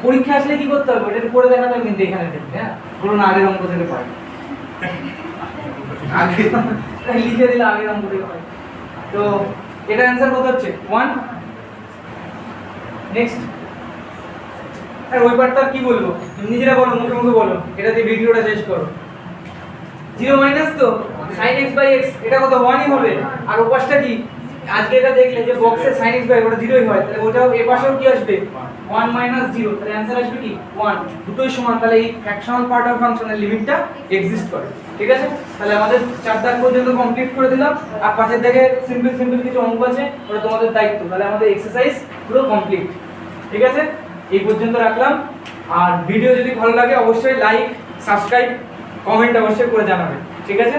পরীক্ষা আসলে কি করতে হবে ওটা করে দেখাতে হবে কিন্তু এখানে দেখবে হ্যাঁ বলুন আগের অঙ্ক থেকে পাই আগে লিখে দিলে আগের অঙ্ক থেকে পাই তো এটা অ্যান্সার কত হচ্ছে 1 নেক্সট আর ওই পার্টটা কি বলবো নিজেরা বলো মুখে মুখে বলো এটা দিয়ে ভিডিওটা শেষ করো 0 মাইনাস তো sin x বাই x এটা কত 1ই হবে আর ওপাশটা কি আজকে এটা দেখলে যে বক্সে sin x বাই ওটা 0ই হয় তাহলে ওটাও এই পাশেও কি আসবে 1 মাইনাস 0 তাহলে অ্যানসার আসবে কি 1 দুটোই সমান তাহলে এই ফ্র্যাকশনাল পার্ট অফ ফাংশনের লিমিটটা এক্সিস্ট করে ঠিক আছে তাহলে আমাদের 4 দাগ পর্যন্ত কমপ্লিট করে দিলাম আর পাশের দাগে সিম্পল কিছু অঙ্ক আছে ওটা তোমাদের দায়িত্ব তাহলে আমাদের এক্সারসাইজ পুরো কমপ্লিট ঠিক আছে এই পর্যন্ত রাখলাম আর ভিডিও যদি ভালো লাগে অবশ্যই লাইক সাবস্ক্রাইব কমেন্ট অবশ্যই করে জানাবেন ঠিক আছে